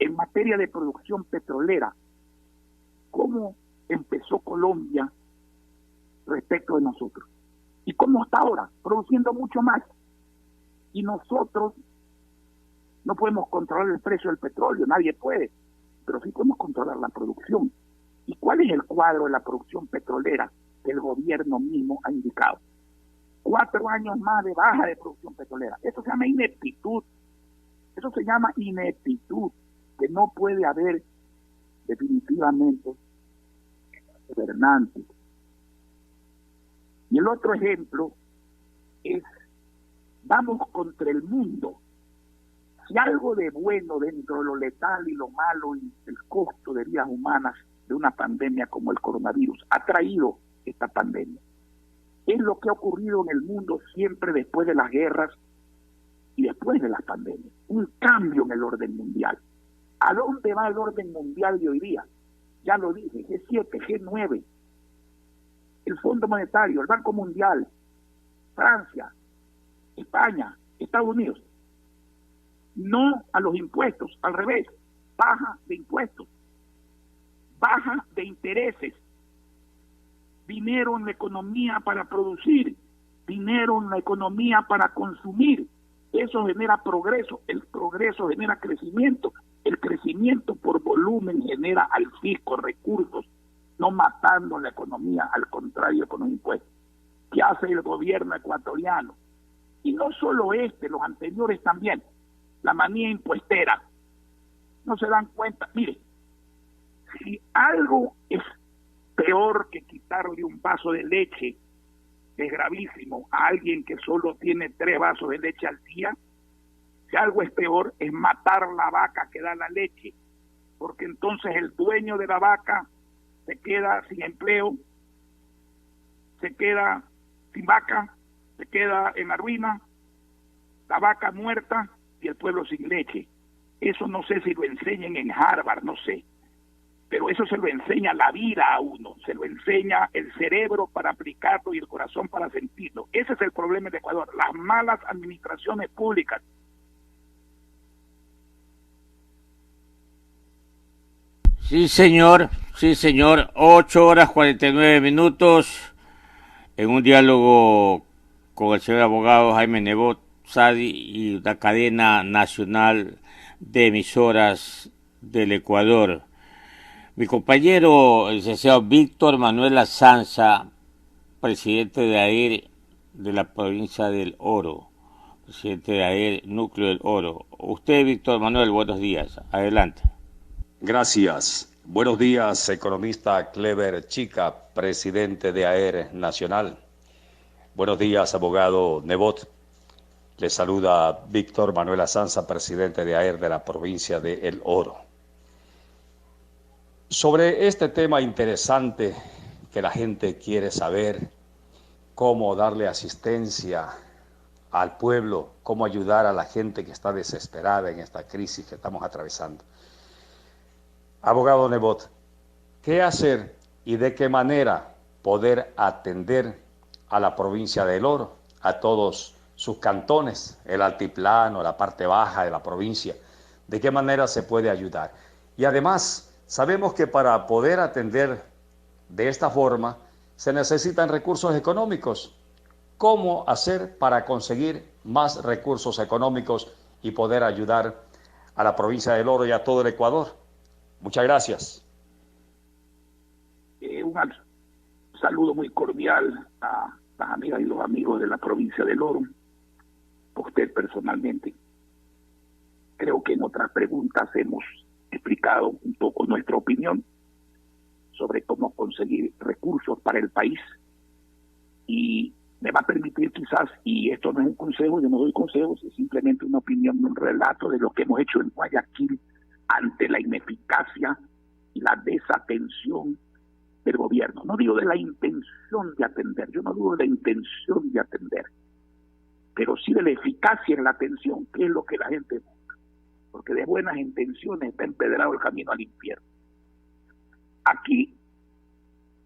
En materia de producción petrolera, ¿cómo empezó Colombia respecto de nosotros? ¿Y cómo está ahora? Produciendo mucho más. Y nosotros no podemos controlar el precio del petróleo, nadie puede, pero sí podemos controlar la producción. ¿Y cuál es el cuadro de la producción petrolera que el gobierno mismo ha indicado? 4 años más de baja de producción petrolera. Eso se llama ineptitud. Eso se llama ineptitud, que no puede haber definitivamente gobernantes. Y el otro ejemplo es, vamos contra el mundo, Si algo de bueno dentro de lo letal y lo malo y el costo de vidas humanas de una pandemia como el coronavirus ha traído esta pandemia, es lo que ha ocurrido en el mundo siempre después de las guerras y después de las pandemias. Un cambio en el orden mundial. ¿A dónde va el orden mundial de hoy día? Ya lo dije, G7, G9, el Fondo Monetario, el Banco Mundial, Francia, España, Estados Unidos. No a los impuestos, al revés, baja de impuestos, baja de intereses, dinero en la economía para producir, dinero en la economía para consumir. Eso genera progreso, el progreso genera crecimiento, el crecimiento por volumen genera al fisco recursos, no matando la economía, al contrario con los impuestos. ¿Qué hace el gobierno ecuatoriano? Y no solo los anteriores también, la manía impuestera. No se dan cuenta. Mire, si algo es peor que quitarle un vaso de leche, es gravísimo, a alguien que solo tiene 3 vasos de leche al día, si algo es peor es matar la vaca que da la leche, porque entonces el dueño de la vaca se queda sin empleo, se queda sin vaca, se queda en la ruina, la vaca muerta y el pueblo sin leche. Eso no sé si lo enseñan en Harvard, no sé, pero eso se lo enseña la vida a uno, se lo enseña el cerebro para aplicarlo y el corazón para sentirlo. Ese es el problema de Ecuador, las malas administraciones públicas. Sí, señor. 8:49 en un diálogo con el señor abogado Jaime Nebot Sadi y la cadena nacional de emisoras del Ecuador. Mi compañero, el licenciado Víctor Manuel Azanza, presidente de AER de la provincia del Oro, presidente de AER, Núcleo del Oro. Usted, Víctor Manuel, buenos días. Adelante. Gracias. Buenos días, economista Clever Chica, presidente de AER Nacional. Buenos días, abogado Nebot. Le saluda Víctor Manuel Azanza, presidente de AER de la provincia de El Oro. Sobre este tema interesante que la gente quiere saber, cómo darle asistencia al pueblo, cómo ayudar a la gente que está desesperada en esta crisis que estamos atravesando. Abogado Nebot, ¿qué hacer y de qué manera poder atender a la provincia del Oro, a todos sus cantones, el altiplano, la parte baja de la provincia? ¿De qué manera se puede ayudar? Y además, sabemos que para poder atender de esta forma se necesitan recursos económicos. ¿Cómo hacer para conseguir más recursos económicos y poder ayudar a la provincia del Oro y a todo el Ecuador? Muchas gracias. Un saludo muy cordial a las amigas y los amigos de la provincia del Oro, a usted personalmente. Creo que en otras preguntas hemos explicado un poco nuestra opinión sobre cómo conseguir recursos para el país, y me va a permitir quizás, y esto no es un consejo, yo no doy consejos, es simplemente una opinión, un relato de lo que hemos hecho en Guayaquil ante la ineficacia y la desatención del gobierno. No digo de la intención de atender, yo no digo de la intención de atender, pero sí de la eficacia en la atención, que es lo que la gente busca, porque de buenas intenciones está empedrado el camino al infierno. Aquí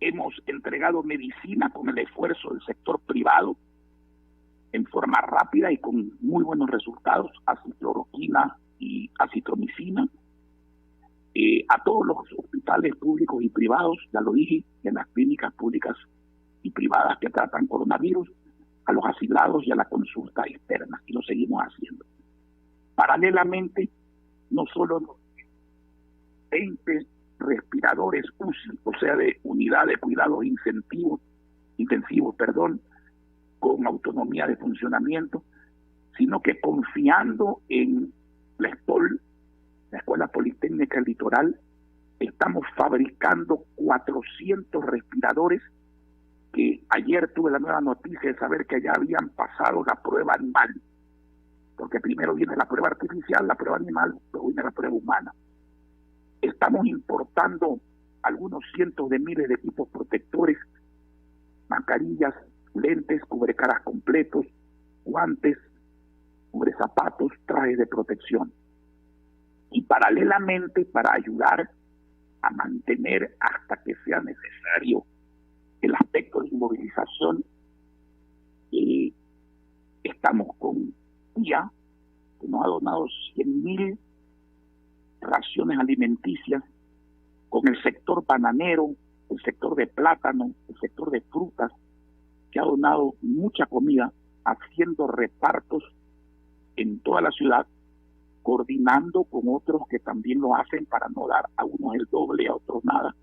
hemos entregado medicina con el esfuerzo del sector privado en forma rápida y con muy buenos resultados, acicloroquina y acitromicina, a todos los hospitales públicos y privados, ya lo dije, en las clínicas públicas y privadas que tratan coronavirus, a los asilados y a la consulta externa, y lo seguimos haciendo. Paralelamente, no solo los 20 respiradores UCI, o sea, de unidad de cuidados intensivos, con autonomía de funcionamiento, sino que confiando en la ESPOL, la Escuela Politécnica del Litoral, estamos fabricando 400 respiradores que ayer tuve la nueva noticia de saber que ya habían pasado la prueba animal. porque primero viene la prueba artificial, la prueba animal, luego viene la prueba humana. Estamos importando algunos cientos de miles de equipos protectores, mascarillas, lentes, cubrecaras completos, guantes, cubrezapatos, trajes de protección. Y paralelamente, para ayudar a mantener hasta que sea necesario el aspecto de inmovilización, estamos con IA, que nos ha donado 100.000 raciones alimenticias, con el sector bananero, el sector de plátano, el sector de frutas, que ha donado mucha comida, haciendo repartos en toda la ciudad, coordinando con otros que también lo hacen para no dar a unos el doble, a otros nada.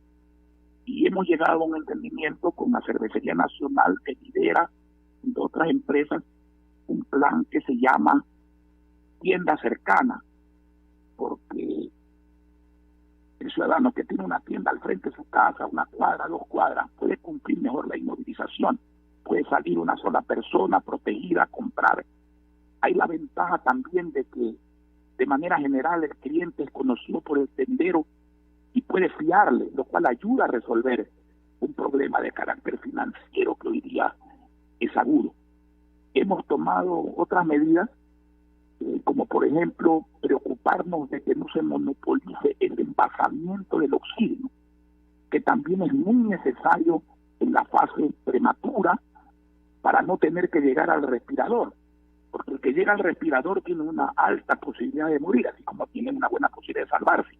Y hemos llegado a un entendimiento con la Cervecería Nacional, que lidera de otras empresas un plan que se llama tienda cercana, porque el ciudadano que tiene una tienda al frente de su casa, una cuadra, 2 cuadras, puede cumplir mejor la inmovilización, puede salir una sola persona protegida a comprar. Hay la ventaja también de que de manera general el cliente es conocido por el tendero y puede fiarle, lo cual ayuda a resolver un problema de carácter financiero que hoy día es agudo. Hemos tomado otras medidas, como por ejemplo preocuparnos de que no se monopolice el envasamiento del oxígeno, que también es muy necesario en la fase prematura para no tener que llegar al respirador, porque el que llega al respirador tiene una alta posibilidad de morir, así como tiene una buena posibilidad de salvarse.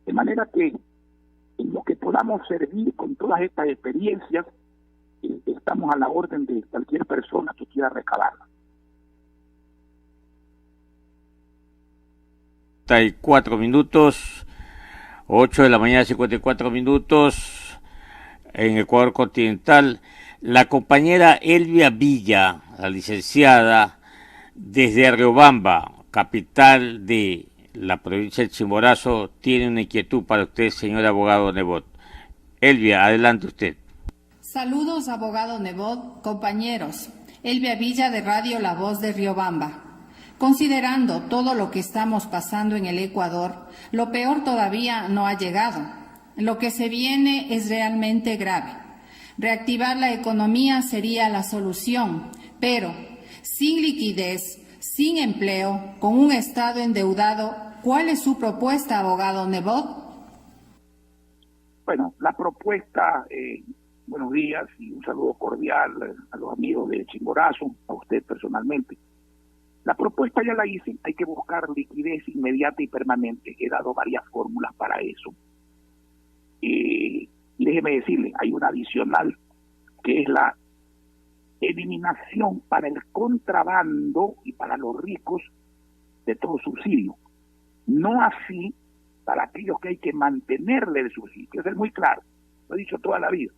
De manera que en lo que podamos servir con todas estas experiencias, estamos a la orden de cualquier persona que quiera recabarla. 54 minutos, 8 de la mañana, 54 minutos, en Ecuador continental. La compañera Elvia Villa, la licenciada, desde Riobamba, capital de la provincia de Chimborazo, tiene una inquietud para usted, señor abogado Nebot. Elvia, adelante usted. Saludos, abogado Nebot, compañeros. Elvia Villa, de Radio La Voz de Riobamba. Considerando todo lo que estamos pasando en el Ecuador, lo peor todavía no ha llegado. Lo que se viene es realmente grave. Reactivar la economía sería la solución, pero sin liquidez, sin empleo, con un Estado endeudado, ¿cuál es su propuesta, abogado Nebot? Bueno, la propuesta, buenos días y un saludo cordial a los amigos de Chimborazo, a usted personalmente. La propuesta ya la hice, hay que buscar liquidez inmediata y permanente. He dado varias fórmulas para eso. Y déjeme decirle, hay una adicional, que es la eliminación para el contrabando y para los ricos de todo subsidio. No así para aquellos que hay que mantenerle el subsidio. Hay que ser muy claro, lo he dicho toda la vida.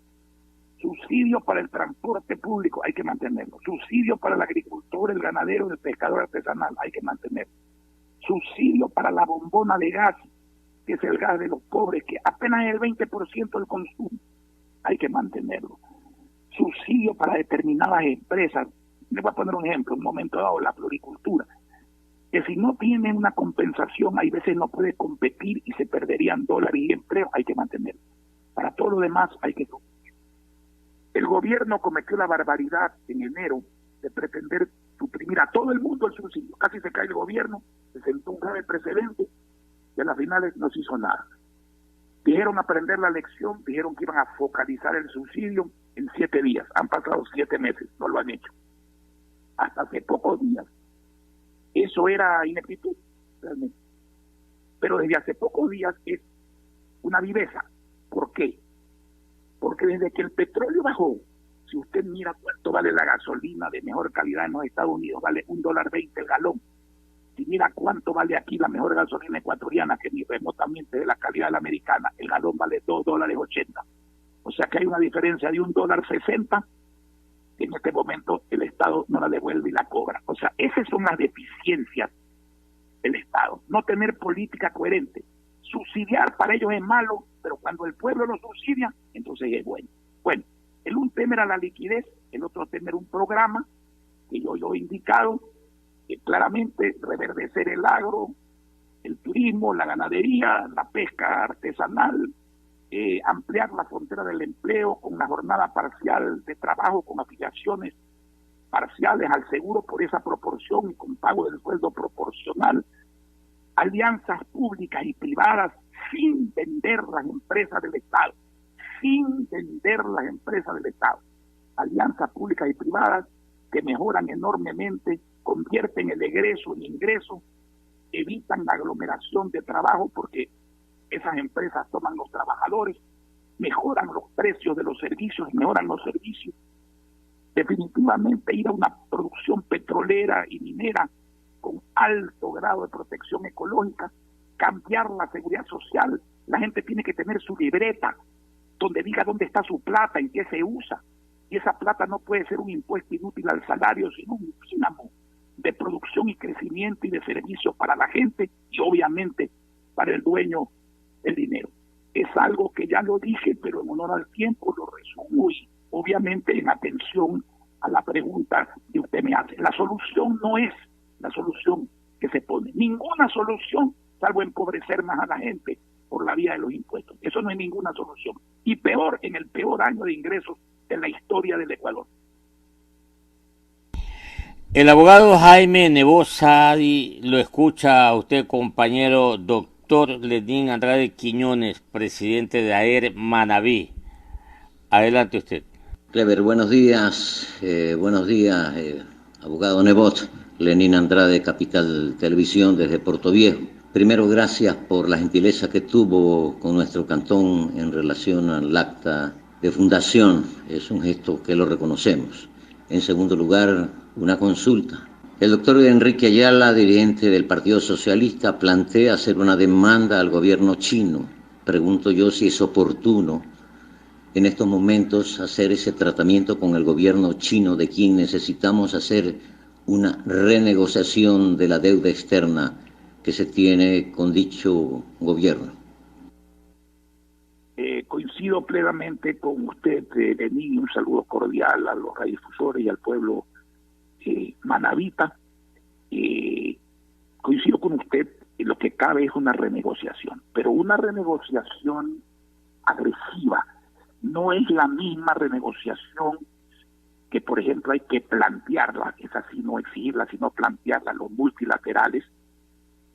Subsidio para el transporte público, hay que mantenerlo. Subsidio para el agricultor, el ganadero, el pescador artesanal, hay que mantenerlo. Subsidio para la bombona de gas, que es el gas de los pobres, que apenas es el 20% del consumo, hay que mantenerlo. Subsidio para determinadas empresas. Les voy a poner un ejemplo, un momento dado, la floricultura, que si no tiene una compensación, hay veces no puede competir y se perderían dólares y empleo, hay que mantenerlo. Para todo lo demás hay que subir. El gobierno cometió la barbaridad en enero de pretender suprimir a todo el mundo el subsidio. Casi se cae el gobierno, se sentó un grave precedente y a las finales no se hizo nada. Dijeron aprender la lección, dijeron que iban a focalizar el subsidio en 7 días. Han pasado 7 meses, no lo han hecho. Hasta hace pocos días. Eso era ineptitud, realmente. Pero desde hace pocos días es una viveza. ¿Por qué? Porque desde que el petróleo bajó, si usted mira cuánto vale la gasolina de mejor calidad en los Estados Unidos, vale $1.20 el galón. Si mira cuánto vale aquí la mejor gasolina ecuatoriana, que ni remotamente de la calidad de la americana, el galón vale $2.80. O sea que hay una diferencia de $1.60, que en este momento el Estado no la devuelve y la cobra. O sea, esas son las deficiencias del Estado. No tener política coherente. Subsidiar para ellos es malo, pero cuando el pueblo lo subsidia, entonces es bueno. Bueno, un tema era la liquidez, el otro tema era un programa que yo he indicado, claramente reverdecer el agro, el turismo, la ganadería, la pesca artesanal, ampliar la frontera del empleo con una jornada parcial de trabajo, con afiliaciones parciales al seguro por esa proporción y con pago del sueldo proporcional, alianzas públicas y privadas sin vender las empresas del Estado, alianzas públicas y privadas que mejoran enormemente, convierten el egreso en ingreso, evitan la aglomeración de trabajo porque esas empresas toman los trabajadores, mejoran los precios de los servicios, definitivamente ir a una producción petrolera y minera con alto grado de protección ecológica, cambiar la seguridad social. La gente tiene que tener su libreta donde diga dónde está su plata, en qué se usa, y esa plata no puede ser un impuesto inútil al salario, sino un dínamo de producción y crecimiento y de servicios para la gente y obviamente para el dueño del dinero. Es algo que ya lo dije, pero en honor al tiempo lo resumo y obviamente en atención a la pregunta que usted me hace. La solución no es la solución que se pone. Ninguna solución, salvo empobrecer más a la gente por la vía de los impuestos. Eso no es ninguna solución. Y peor, en el peor año de ingresos de la historia del Ecuador. El abogado Jaime Nebot Saadi lo escucha a usted, compañero doctor Lenín Andrade Quiñones, presidente de AER Manabí. Adelante usted. Clever, buenos días, abogado Nebot, Lenín Andrade, Capital Televisión, desde Puerto Viejo. Primero, gracias por la gentileza que tuvo con nuestro cantón en relación al acta de fundación. Es un gesto que lo reconocemos. En segundo lugar, una consulta. El doctor Enrique Ayala, dirigente del Partido Socialista, plantea hacer una demanda al gobierno chino. Pregunto yo si es oportuno en estos momentos hacer ese tratamiento con el gobierno chino, de quien necesitamos hacer una renegociación de la deuda externa que se tiene con dicho gobierno. Coincido plenamente con usted, Lenín, un saludo cordial a los radiodifusores y al pueblo manabita. Coincido con usted, en lo que cabe es una renegociación, pero una renegociación agresiva. No es la misma renegociación que, por ejemplo, hay que plantearla, es así, no exigirla, sino plantearla, los multilaterales.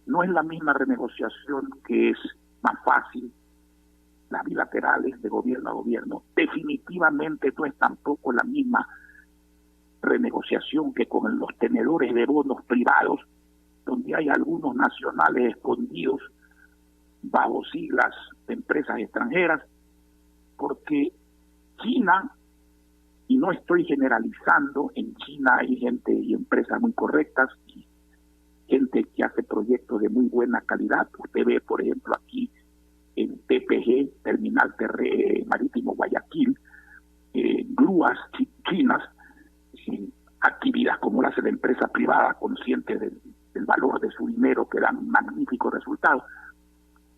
No es la misma renegociación que es más fácil, las bilaterales de gobierno a gobierno. Definitivamente no es tampoco la misma renegociación que con los tenedores de bonos privados, donde hay algunos nacionales escondidos bajo siglas de empresas extranjeras, porque China, y no estoy generalizando, en China hay gente y empresas muy correctas y gente que hace proyectos de muy buena calidad. Usted ve, por ejemplo, aquí en TPG, Terminal Marítimo Guayaquil, grúas chinas, actividades como la hace la empresa privada, consciente del valor de su dinero, que dan magníficos resultados.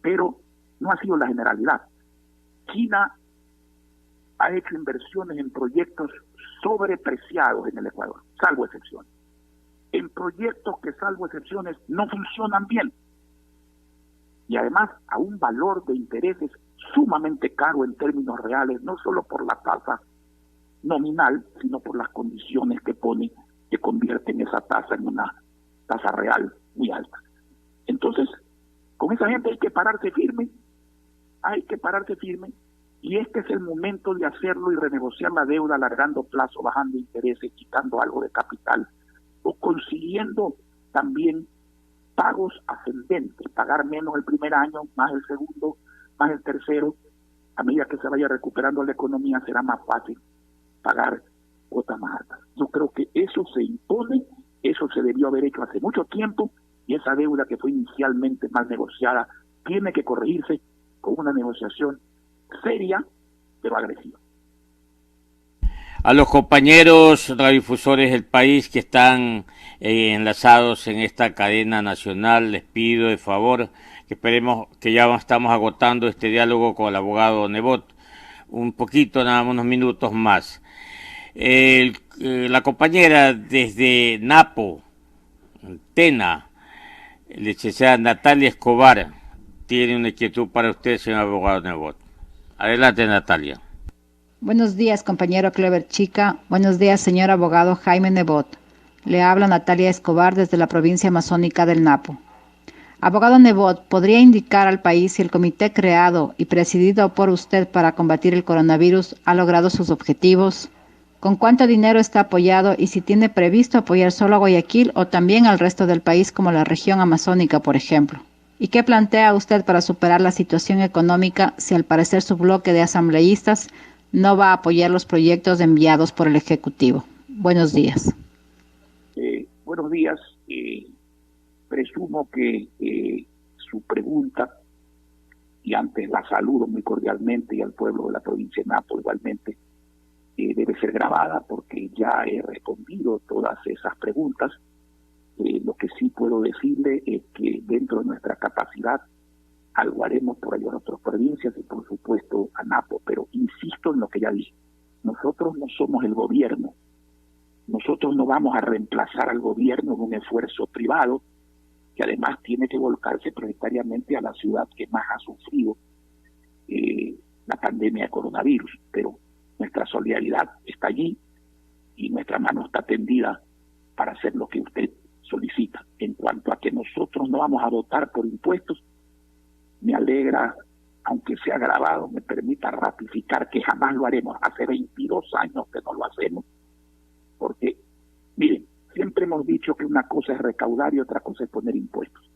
Pero no ha sido la generalidad. China ha hecho inversiones en proyectos sobrepreciados en el Ecuador, salvo excepciones. En proyectos que, salvo excepciones, no funcionan bien. Y además a un valor de intereses sumamente caro en términos reales, no solo por la tasa nominal, sino por las condiciones que pone, que convierten esa tasa en una tasa real muy alta. Entonces, con esa gente hay que pararse firme, y este es el momento de hacerlo y renegociar la deuda, alargando plazo, bajando intereses, quitando algo de capital, o consiguiendo también pagos ascendentes, pagar menos el primer año, más el segundo, más el tercero. A medida que se vaya recuperando la economía será más fácil pagar cuotas más altas. Yo creo que eso se impone, eso se debió haber hecho hace mucho tiempo, y esa deuda que fue inicialmente mal negociada tiene que corregirse con una negociación seria, pero agresiva. A los compañeros radiodifusores del país que están enlazados en esta cadena nacional, les pido de favor que esperemos, que ya estamos agotando este diálogo con el abogado Nebot, un poquito, nada más, unos minutos más. La compañera desde Napo, Tena. Licenciada Natalia Escobar tiene una inquietud para usted, señor abogado Nebot. Adelante, Natalia. Buenos días, compañero Clever Chica. Buenos días, señor abogado Jaime Nebot. Le habla Natalia Escobar desde la provincia amazónica del Napo. Abogado Nebot, ¿podría indicar al país si el comité creado y presidido por usted para combatir el coronavirus ha logrado sus objetivos? ¿Con cuánto dinero está apoyado y si tiene previsto apoyar solo a Guayaquil o también al resto del país como la región amazónica, por ejemplo? ¿Y qué plantea usted para superar la situación económica si al parecer su bloque de asambleístas no va a apoyar los proyectos enviados por el Ejecutivo? Buenos días. Buenos días. Presumo que su pregunta, y antes la saludo muy cordialmente y al pueblo de la provincia de Napo igualmente, debe ser grabada porque ya he respondido todas esas preguntas. Lo que sí puedo decirle es que dentro de nuestra capacidad algo haremos por ayudar a otras provincias y por supuesto a Napo, pero insisto en lo que ya dije, nosotros no somos el gobierno, nosotros no vamos a reemplazar al gobierno en un esfuerzo privado que además tiene que volcarse prioritariamente a la ciudad que más ha sufrido la pandemia de coronavirus, pero nuestra solidaridad está allí y nuestra mano está tendida para hacer lo que usted solicita. En cuanto a que nosotros no vamos a votar por impuestos, me alegra, aunque sea grabado, me permita ratificar que jamás lo haremos. Hace 22 años que no lo hacemos, porque, miren, siempre hemos dicho que una cosa es recaudar y otra cosa es poner impuestos.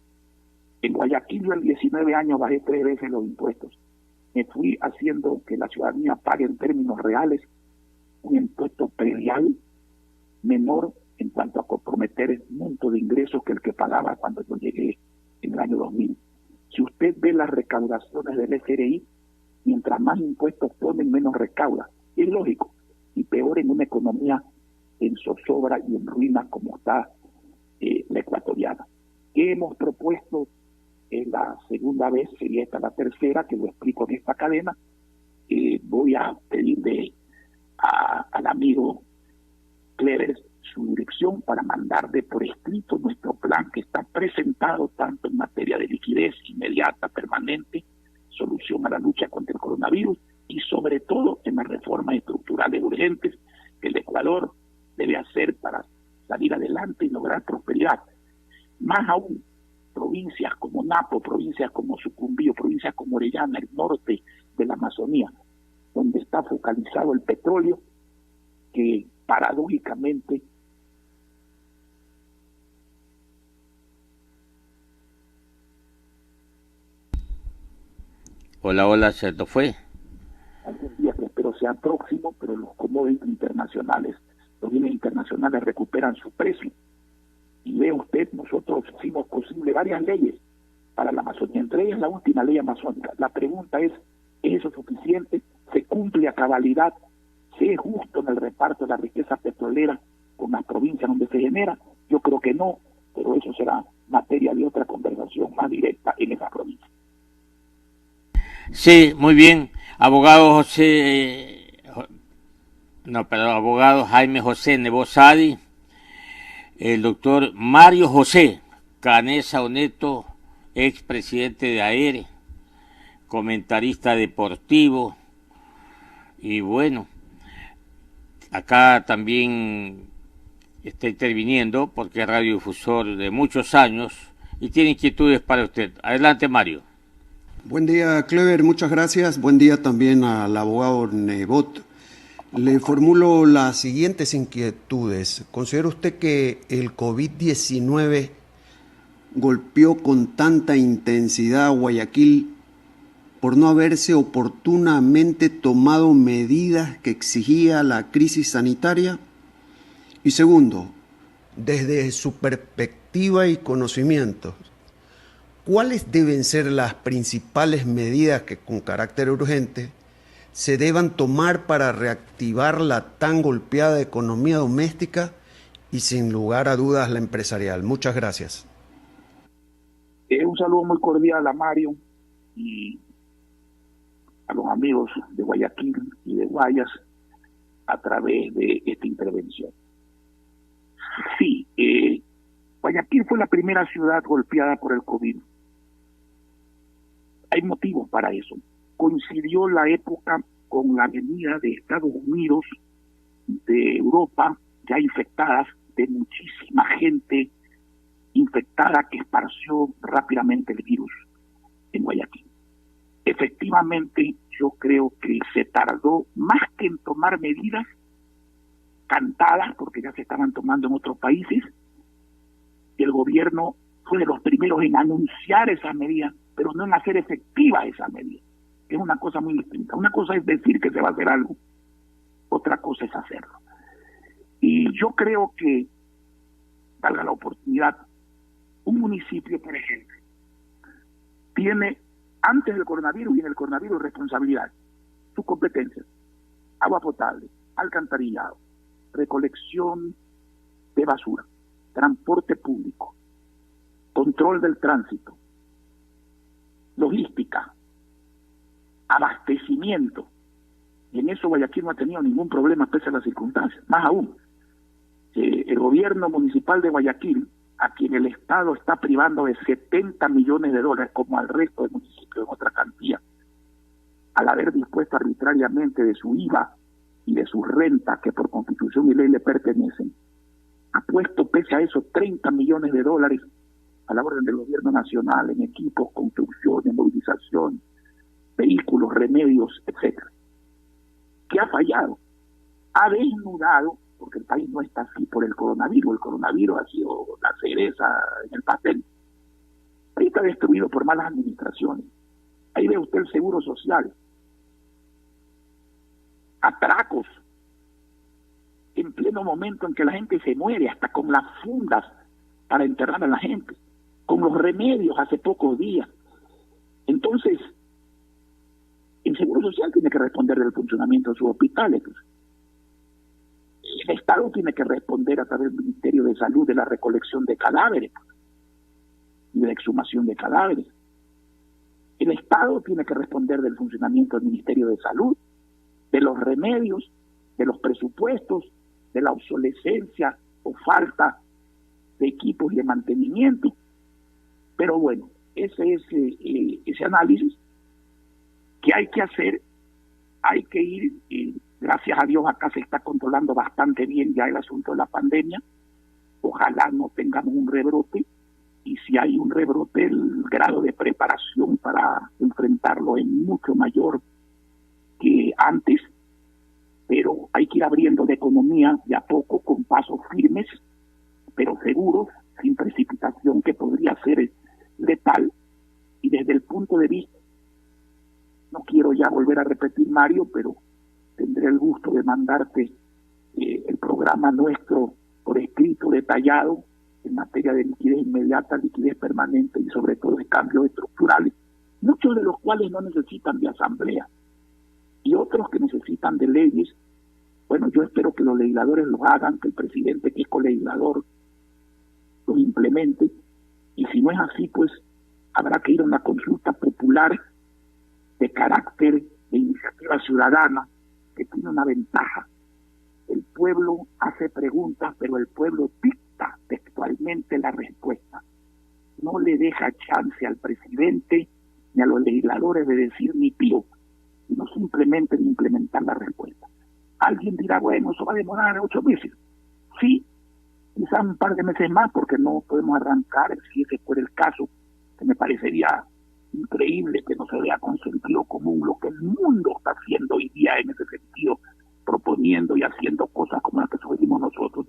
En Guayaquil yo en 19 años bajé 3 veces los impuestos. Me fui haciendo que la ciudadanía pague en términos reales un impuesto predial menor en cuanto a comprometer el monto de ingresos que el que pagaba cuando yo llegué en el año 2000. Si usted ve las recaudaciones del SRI, mientras más impuestos ponen, menos recauda. Es lógico, y peor en una economía en zozobra y en ruinas como está la ecuatoriana. ¿Qué hemos propuesto? Es la segunda vez, sería esta la tercera, que lo explico en esta cadena. Voy a pedirle al amigo Clever su dirección para mandar de por escrito nuestro plan que está presentado tanto en materia de liquidez inmediata, permanente, solución a la lucha contra el coronavirus y sobre todo en las reformas estructurales urgentes que el Ecuador debe hacer para salir adelante y lograr prosperidad. Más aún, provincias como Napo, provincias como Sucumbío, provincias como Orellana, el norte de la Amazonía, donde está focalizado el petróleo, que paradójicamente Hola, ¿se te fue? algún día que espero sea próximo, pero los commodities internacionales, los bienes internacionales recuperan su precio. Y ve usted, nosotros hicimos posible varias leyes para la Amazonía, entre ellas la última ley amazónica. La pregunta es eso suficiente? ¿Se cumple a cabalidad? ¿Se es justo en el reparto de la riqueza petrolera con las provincias donde se genera? Yo creo que no, pero eso será materia de otra conversación más directa en esa provincia. Sí, muy bien. Abogado abogado Jaime José Nebot Sadi, el doctor Mario José Canesa Oneto, expresidente de AERE, comentarista deportivo, y bueno, acá también está interviniendo porque es radiodifusor de muchos años y tiene inquietudes para usted. Adelante, Mario. Buen día, Clever, muchas gracias. Buen día también al abogado Nebot. Le formulo las siguientes inquietudes. ¿Considera usted que el COVID-19 golpeó con tanta intensidad a Guayaquil por no haberse oportunamente tomado medidas que exigía la crisis sanitaria? Y segundo, desde su perspectiva y conocimiento, ¿cuáles deben ser las principales medidas que con carácter urgente se deban tomar para reactivar la tan golpeada economía doméstica y sin lugar a dudas la empresarial? Muchas gracias. Un saludo muy cordial a Mario y a los amigos de Guayaquil y de Guayas a través de esta intervención. Sí, Guayaquil la primera ciudad golpeada por el COVID. Hay motivos para eso. Coincidió la época con la venida de Estados Unidos, de Europa, ya infectadas, de muchísima gente infectada que esparció rápidamente el virus en Guayaquil. Efectivamente, yo creo que se tardó más que en tomar medidas cantadas, porque ya se estaban tomando en otros países. El gobierno fue de los primeros en anunciar esas medidas, pero no en hacer efectiva esa medida. Es una cosa muy distinta. Una cosa es decir que se va a hacer algo, otra cosa es hacerlo. Y yo creo que, valga la oportunidad, un municipio, por ejemplo, tiene antes del coronavirus y en el coronavirus responsabilidad, sus competencias: agua potable, alcantarillado, recolección de basura, transporte público, control del tránsito, logística, abastecimiento. Y en eso Guayaquil no ha tenido ningún problema pese a las circunstancias. Más aún, el gobierno municipal de Guayaquil, a quien el Estado está privando de 70 millones de dólares, como al resto del municipio en otra cantidad, al haber dispuesto arbitrariamente de su IVA y de sus rentas que por Constitución y ley le pertenecen, ha puesto pese a eso 30 millones de dólares a la orden del gobierno nacional en equipos, construcción, en movilización, vehículos, remedios, etcétera. ¿Qué ha fallado? Ha desnudado, porque el país no está así por el coronavirus ha sido la cereza en el pastel. Ahí está destruido por malas administraciones. Ahí ve usted el seguro social, atracos, en pleno momento en que la gente se muere, hasta con las fundas para enterrar a la gente, con los remedios hace pocos días. Entonces, el Seguro Social tiene que responder del funcionamiento de sus hospitales. El Estado tiene que responder a través del Ministerio de Salud de la recolección de cadáveres y de la exhumación de cadáveres. El Estado tiene que responder del funcionamiento del Ministerio de Salud, de los remedios, de los presupuestos, de la obsolescencia o falta de equipos y de mantenimiento. Pero bueno, ese es ese análisis que hay que hacer, hay que ir, y gracias a Dios acá se está controlando bastante bien ya el asunto de la pandemia. Ojalá no tengamos un rebrote, y si hay un rebrote, el grado de preparación para enfrentarlo es mucho mayor que antes, pero hay que ir abriendo la economía de a poco, con pasos firmes, pero seguros, sin precipitación que podría ser letal. Y desde el punto de vista, no quiero ya volver a repetir, Mario, pero tendré el gusto de mandarte el programa nuestro por escrito detallado en materia de liquidez inmediata, liquidez permanente y sobre todo de cambios estructurales, muchos de los cuales no necesitan de asamblea y otros que necesitan de leyes. Bueno, yo espero que los legisladores lo hagan, que el presidente, que es colegislador, lo implemente, y si no es así, pues habrá que ir a una consulta popular de carácter de iniciativa ciudadana, que tiene una ventaja. El pueblo hace preguntas, pero el pueblo dicta textualmente la respuesta. No le deja chance al presidente ni a los legisladores de decir ni pío, sino simplemente de implementar la respuesta. Alguien dirá, bueno, eso va a demorar 8 meses. Sí, quizás un par de meses más, porque no podemos arrancar, si ese fuera el caso, que me parecería increíble que no se vea con sentido común lo que el mundo está haciendo hoy día en ese sentido, proponiendo y haciendo cosas como las que sugerimos nosotros.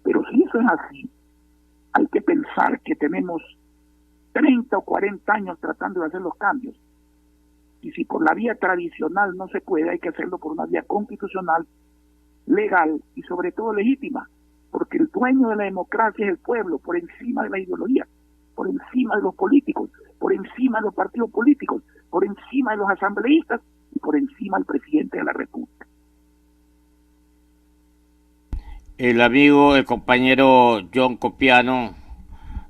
Pero si eso es así, hay que pensar que tenemos 30 o 40 años tratando de hacer los cambios. Y si por la vía tradicional no se puede, hay que hacerlo por una vía constitucional, legal y sobre todo legítima, porque el dueño de la democracia es el pueblo, por encima de la ideología, por encima de los políticos, por encima de los partidos políticos, por encima de los asambleístas y por encima del presidente de la República. El amigo, el compañero John Copiano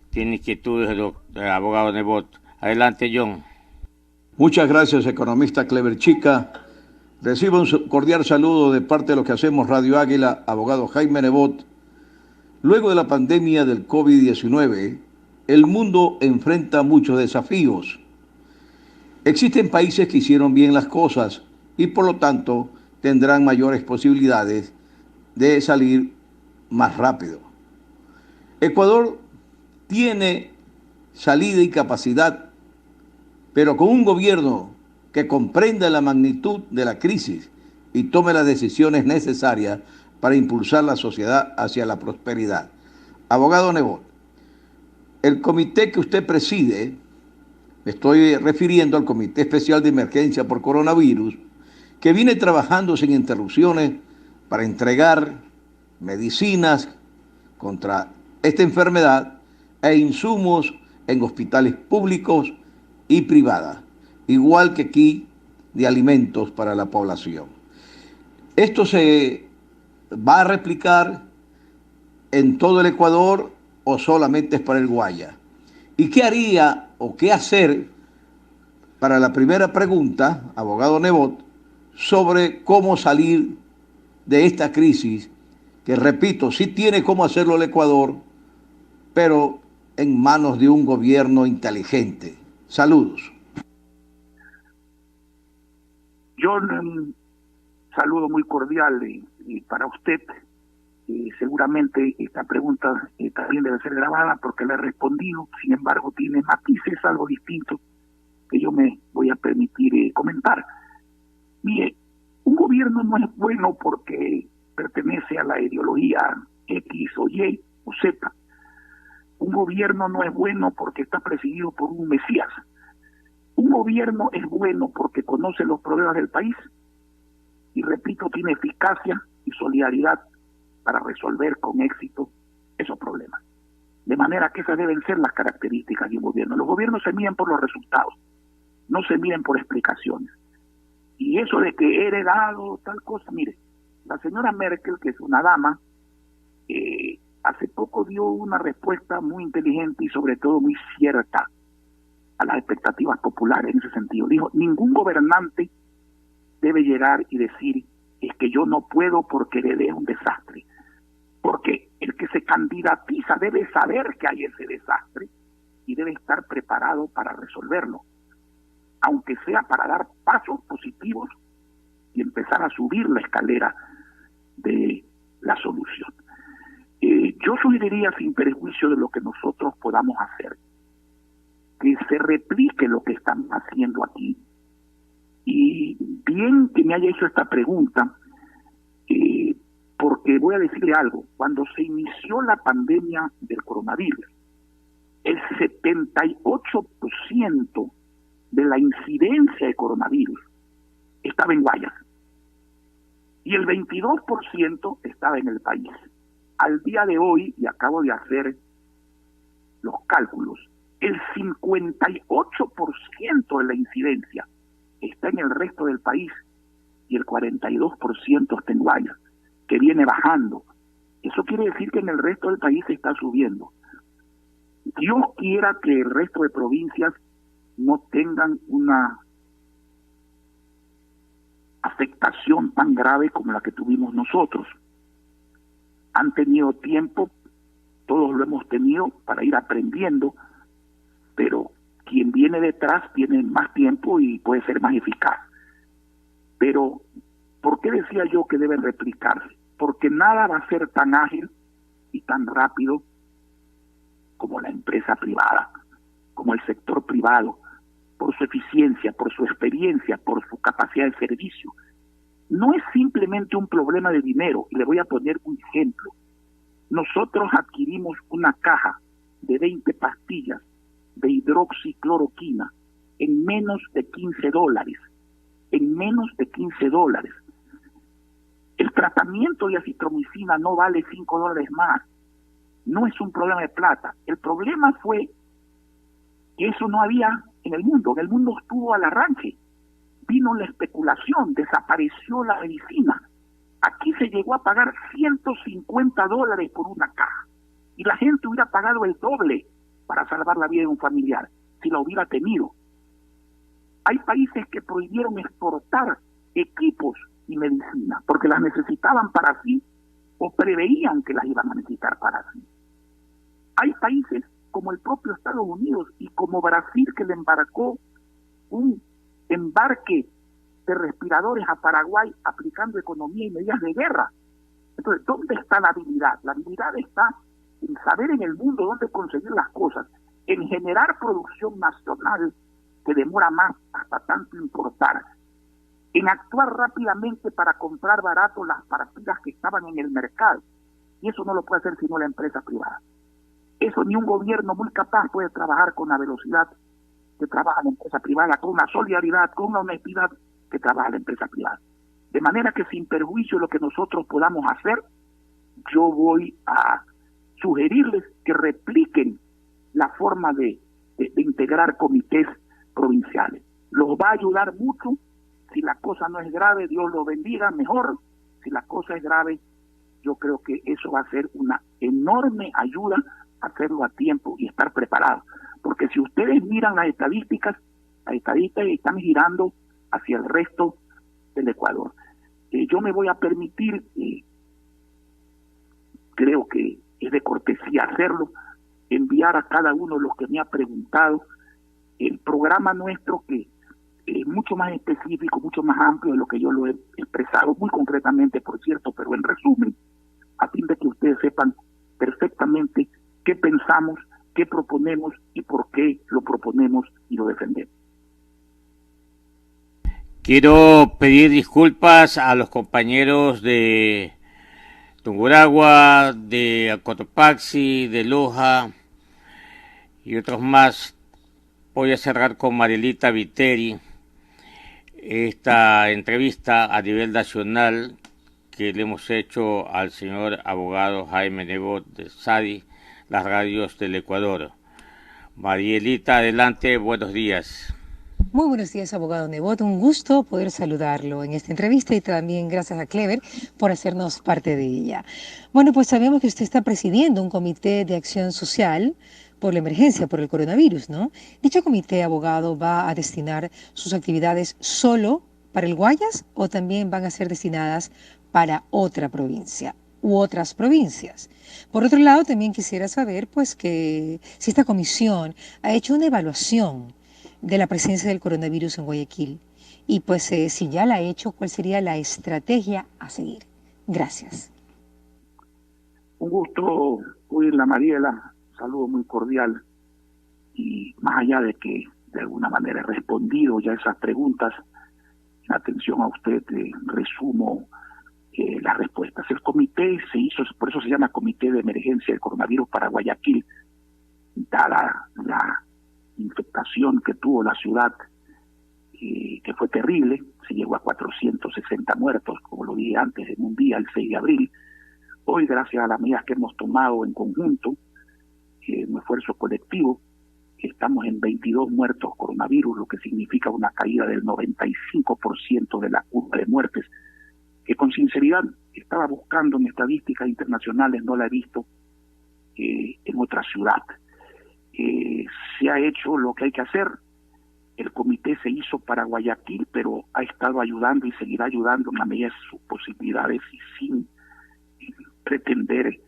tiene inquietudes del abogado Nebot. Adelante, John. Muchas gracias, economista Clever Chica. Recibo un cordial saludo de parte de lo que hacemos Radio Águila, abogado Jaime Nebot. Luego de la pandemia del COVID-19, el mundo enfrenta muchos desafíos. Existen países que hicieron bien las cosas y por lo tanto tendrán mayores posibilidades de salir más rápido. Ecuador tiene salida y capacidad, pero con un gobierno que comprenda la magnitud de la crisis y tome las decisiones necesarias para impulsar la sociedad hacia la prosperidad. Abogado Nebot, el comité que usted preside, me estoy refiriendo al Comité Especial de Emergencia por Coronavirus, que viene trabajando sin interrupciones para entregar medicinas contra esta enfermedad e insumos en hospitales públicos y privadas, igual que aquí de alimentos para la población. Esto se va a replicar en todo el Ecuador o solamente es para el Guaya. ¿Y qué haría o qué hacer para la primera pregunta, abogado Nebot, sobre cómo salir de esta crisis que, repito, sí tiene cómo hacerlo el Ecuador, pero en manos de un gobierno inteligente? Saludos. John, saludo muy cordial y para usted. Seguramente esta pregunta también debe ser grabada porque la he respondido, sin embargo tiene matices algo distintos que yo me voy a permitir comentar. Mire, un gobierno no es bueno porque pertenece a la ideología X o Y o Z. Un gobierno no es bueno porque está presidido por un mesías. Un gobierno es bueno porque conoce los problemas del país y, repito, tiene eficacia y solidaridad para resolver con éxito esos problemas. De manera que esas deben ser las características de un gobierno. Los gobiernos se miden por los resultados, no se miden por explicaciones. Y eso de que he heredado tal cosa, mire, la señora Merkel, que es una dama, hace poco dio una respuesta muy inteligente y sobre todo muy cierta a las expectativas populares en ese sentido. Dijo, ningún gobernante debe llegar y decir, es que yo no puedo porque heredé un desastre. Porque el que se candidatiza debe saber que hay ese desastre y debe estar preparado para resolverlo, aunque sea para dar pasos positivos y empezar a subir la escalera de la solución. Yo sugeriría, sin perjuicio de lo que nosotros podamos hacer, que se replique lo que estamos haciendo aquí. Y bien que me haya hecho esta pregunta, porque voy a decirle algo. Cuando se inició la pandemia del coronavirus, el 78% de la incidencia de coronavirus estaba en Guayas y el 22% estaba en el país. Al día de hoy, y acabo de hacer los cálculos, el 58% de la incidencia está en el resto del país y el 42% está en Guayas, que viene bajando. Eso quiere decir que en el resto del país se está subiendo. Dios quiera que el resto de provincias no tengan una afectación tan grave como la que tuvimos nosotros. Han tenido tiempo, todos lo hemos tenido, para ir aprendiendo, pero quien viene detrás tiene más tiempo y puede ser más eficaz. Pero, ¿por qué decía yo que deben replicarse? Porque nada va a ser tan ágil y tan rápido como la empresa privada, como el sector privado, por su eficiencia, por su experiencia, por su capacidad de servicio. No es simplemente un problema de dinero, y le voy a poner un ejemplo. Nosotros adquirimos una caja de 20 pastillas de hidroxicloroquina en menos de $15. En menos de $15. El tratamiento de acitromicina no vale $5 más. No es un problema de plata. El problema fue que eso no había en el mundo. En el mundo estuvo al arranque. Vino la especulación, desapareció la medicina. Aquí se llegó a pagar $150 por una caja. Y la gente hubiera pagado el doble para salvar la vida de un familiar, si la hubiera tenido. Hay países que prohibieron exportar equipos y medicina, porque las necesitaban para sí o preveían que las iban a necesitar para sí. Hay países como el propio Estados Unidos y como Brasil, que le embarcó un embarque de respiradores a Paraguay aplicando economía y medidas de guerra. Entonces, ¿dónde está la habilidad? La habilidad está en saber en el mundo dónde conseguir las cosas, en generar producción nacional que demora más hasta tanto importar, en actuar rápidamente para comprar barato las partidas que estaban en el mercado. Y eso no lo puede hacer sino la empresa privada. Eso ni un gobierno muy capaz puede trabajar con la velocidad que trabaja la empresa privada, con la solidaridad, con la honestidad que trabaja la empresa privada. De manera que sin perjuicio de lo que nosotros podamos hacer, yo voy a sugerirles que repliquen la forma de integrar comités provinciales. Los va a ayudar mucho. Si la cosa no es grave, Dios lo bendiga, mejor. Si la cosa es grave, yo creo que eso va a ser una enorme ayuda a hacerlo a tiempo y estar preparados. Porque si ustedes miran las estadísticas están girando hacia el resto del Ecuador. Yo me voy a permitir, creo que es de cortesía hacerlo, enviar a cada uno de los que me ha preguntado el programa nuestro, que es mucho más específico, mucho más amplio de lo que yo lo he expresado, muy concretamente, por cierto, pero en resumen, a fin de que ustedes sepan perfectamente qué pensamos, qué proponemos y por qué lo proponemos y lo defendemos. Quiero pedir disculpas a los compañeros de Tungurahua, de Cotopaxi, de Loja y otros más. Voy a cerrar con Marielita Viteri esta entrevista a nivel nacional que le hemos hecho al señor abogado Jaime Nebot de SADI, las radios del Ecuador. Marielita, adelante, buenos días. Muy buenos días, abogado Nebot. Un gusto poder saludarlo en esta entrevista y también gracias a Clever por hacernos parte de ella. Bueno, pues sabemos que usted está presidiendo un comité de acción social por la emergencia por el coronavirus, ¿no? ¿Dicho comité, abogado, va a destinar sus actividades solo para el Guayas o también van a ser destinadas para otra provincia u otras provincias? Por otro lado, también quisiera saber, pues, que si esta comisión ha hecho una evaluación de la presencia del coronavirus en Guayaquil y, pues, si ya la ha hecho, ¿cuál sería la estrategia a seguir? Gracias. Un gusto oírla, Mariela. Saludo muy cordial, y más allá de que de alguna manera he respondido ya esas preguntas, en atención a usted resumo las respuestas. El comité se hizo, por eso se llama Comité de Emergencia del Coronavirus para Guayaquil, dada la infectación que tuvo la ciudad, que fue terrible. Se llegó a 460 muertos, como lo dije antes, en un día, el 6 de abril. Hoy, gracias a las medidas que hemos tomado en conjunto, un esfuerzo colectivo, estamos en 22 muertos coronavirus, lo que significa una caída del 95% de la curva de muertes, que con sinceridad estaba buscando en estadísticas internacionales, no la he visto en otra ciudad. Se ha hecho lo que hay que hacer. El comité se hizo para Guayaquil, pero ha estado ayudando y seguirá ayudando en la medida de sus posibilidades y sin pretender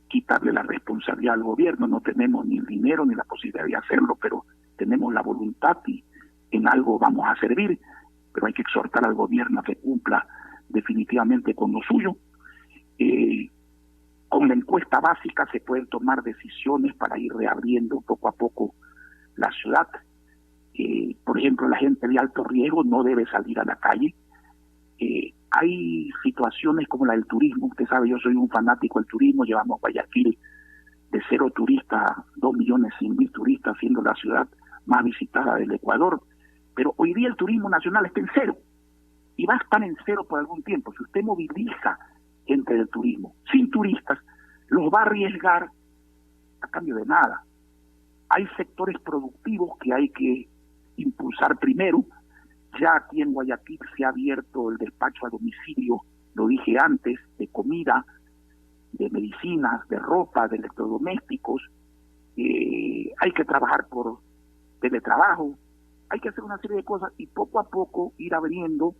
quitarle la responsabilidad al gobierno. No tenemos ni el dinero ni la posibilidad de hacerlo, pero tenemos la voluntad y en algo vamos a servir, pero hay que exhortar al gobierno a que cumpla definitivamente con lo suyo. Con la encuesta básica se pueden tomar decisiones para ir reabriendo poco a poco la ciudad. Por ejemplo, la gente de alto riesgo no debe salir a la calle. Hay situaciones como la del turismo. Usted sabe, yo soy un fanático del turismo. Llevamos Guayaquil de 0 turistas a 2.100.000 turistas, siendo la ciudad más visitada del Ecuador. Pero hoy día el turismo nacional está en 0 y va a estar en 0 por algún tiempo. Si usted moviliza gente del turismo sin turistas, los va a arriesgar a cambio de nada. Hay sectores productivos que hay que impulsar primero. Ya aquí en Guayaquil se ha abierto el despacho a domicilio, lo dije antes, de comida, de medicinas, de ropa, de electrodomésticos. Hay que trabajar por teletrabajo, hay que hacer una serie de cosas y poco a poco ir abriendo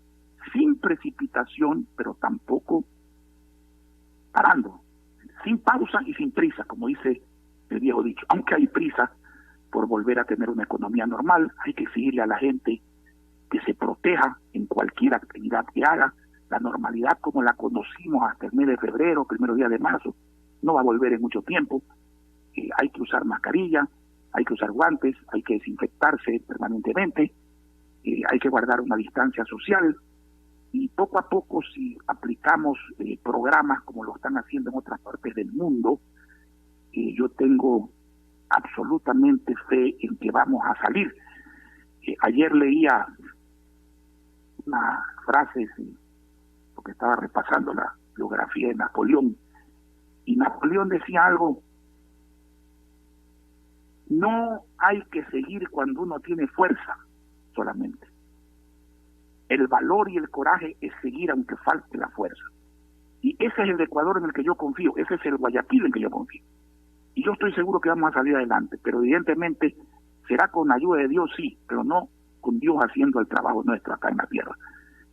sin precipitación, pero tampoco parando, sin pausa y sin prisa, como dice el viejo dicho. Aunque hay prisa por volver a tener una economía normal, hay que exigirle a la gente que se proteja en cualquier actividad que haga. La normalidad como la conocimos hasta el mes de febrero, primeros días de marzo, no va a volver en mucho tiempo. Hay que usar mascarilla, hay que usar guantes, hay que desinfectarse permanentemente, hay que guardar una distancia social, y poco a poco, si aplicamos programas como lo están haciendo en otras partes del mundo, yo tengo absolutamente fe en que vamos a salir. Ayer leía una frase, porque estaba repasando la biografía de Napoleón, y Napoleón decía algo: no hay que seguir cuando uno tiene fuerza solamente. El valor y el coraje es seguir aunque falte la fuerza. Y ese es el Ecuador en el que yo confío, ese es el Guayaquil en el que yo confío. Y yo estoy seguro que vamos a salir adelante, pero evidentemente será con ayuda de Dios, sí, pero no con Dios haciendo el trabajo nuestro acá en la tierra.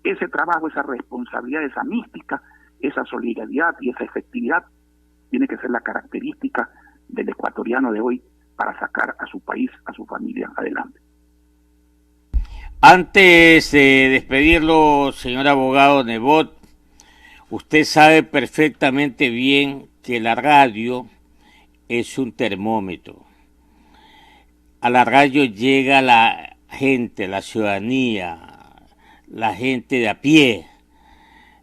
Ese trabajo, esa responsabilidad, esa mística, esa solidaridad y esa efectividad tiene que ser la característica del ecuatoriano de hoy para sacar a su país, a su familia adelante. Antes de despedirlo, señor abogado Nebot, usted sabe perfectamente bien que la radio es un termómetro. A la radio llega la gente, la ciudadanía, la gente de a pie,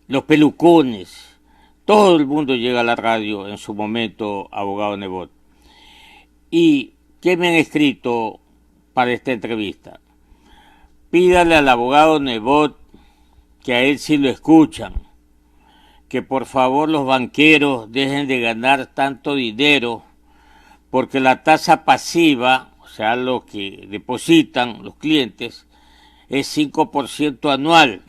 los pelucones, todo el mundo llega a la radio en su momento, abogado Nebot. ¿Y qué me han escrito para esta entrevista? Pídale al abogado Nebot que a él sí lo escuchan, que por favor los banqueros dejen de ganar tanto dinero, porque la tasa pasiva, o sea, lo que depositan los clientes, es 5% anual,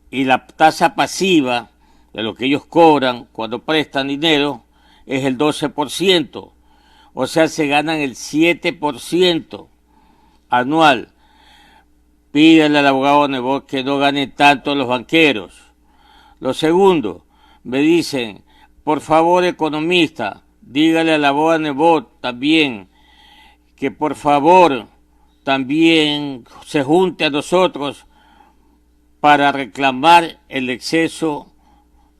y la tasa pasiva de lo que ellos cobran cuando prestan dinero es el 12%, o sea, se ganan el 7% anual. Pídale al abogado Nebot que no gane tanto los banqueros. Lo segundo, me dicen, por favor, economista, dígale al abogado Nebot también que por favor también se junte a nosotros para reclamar el exceso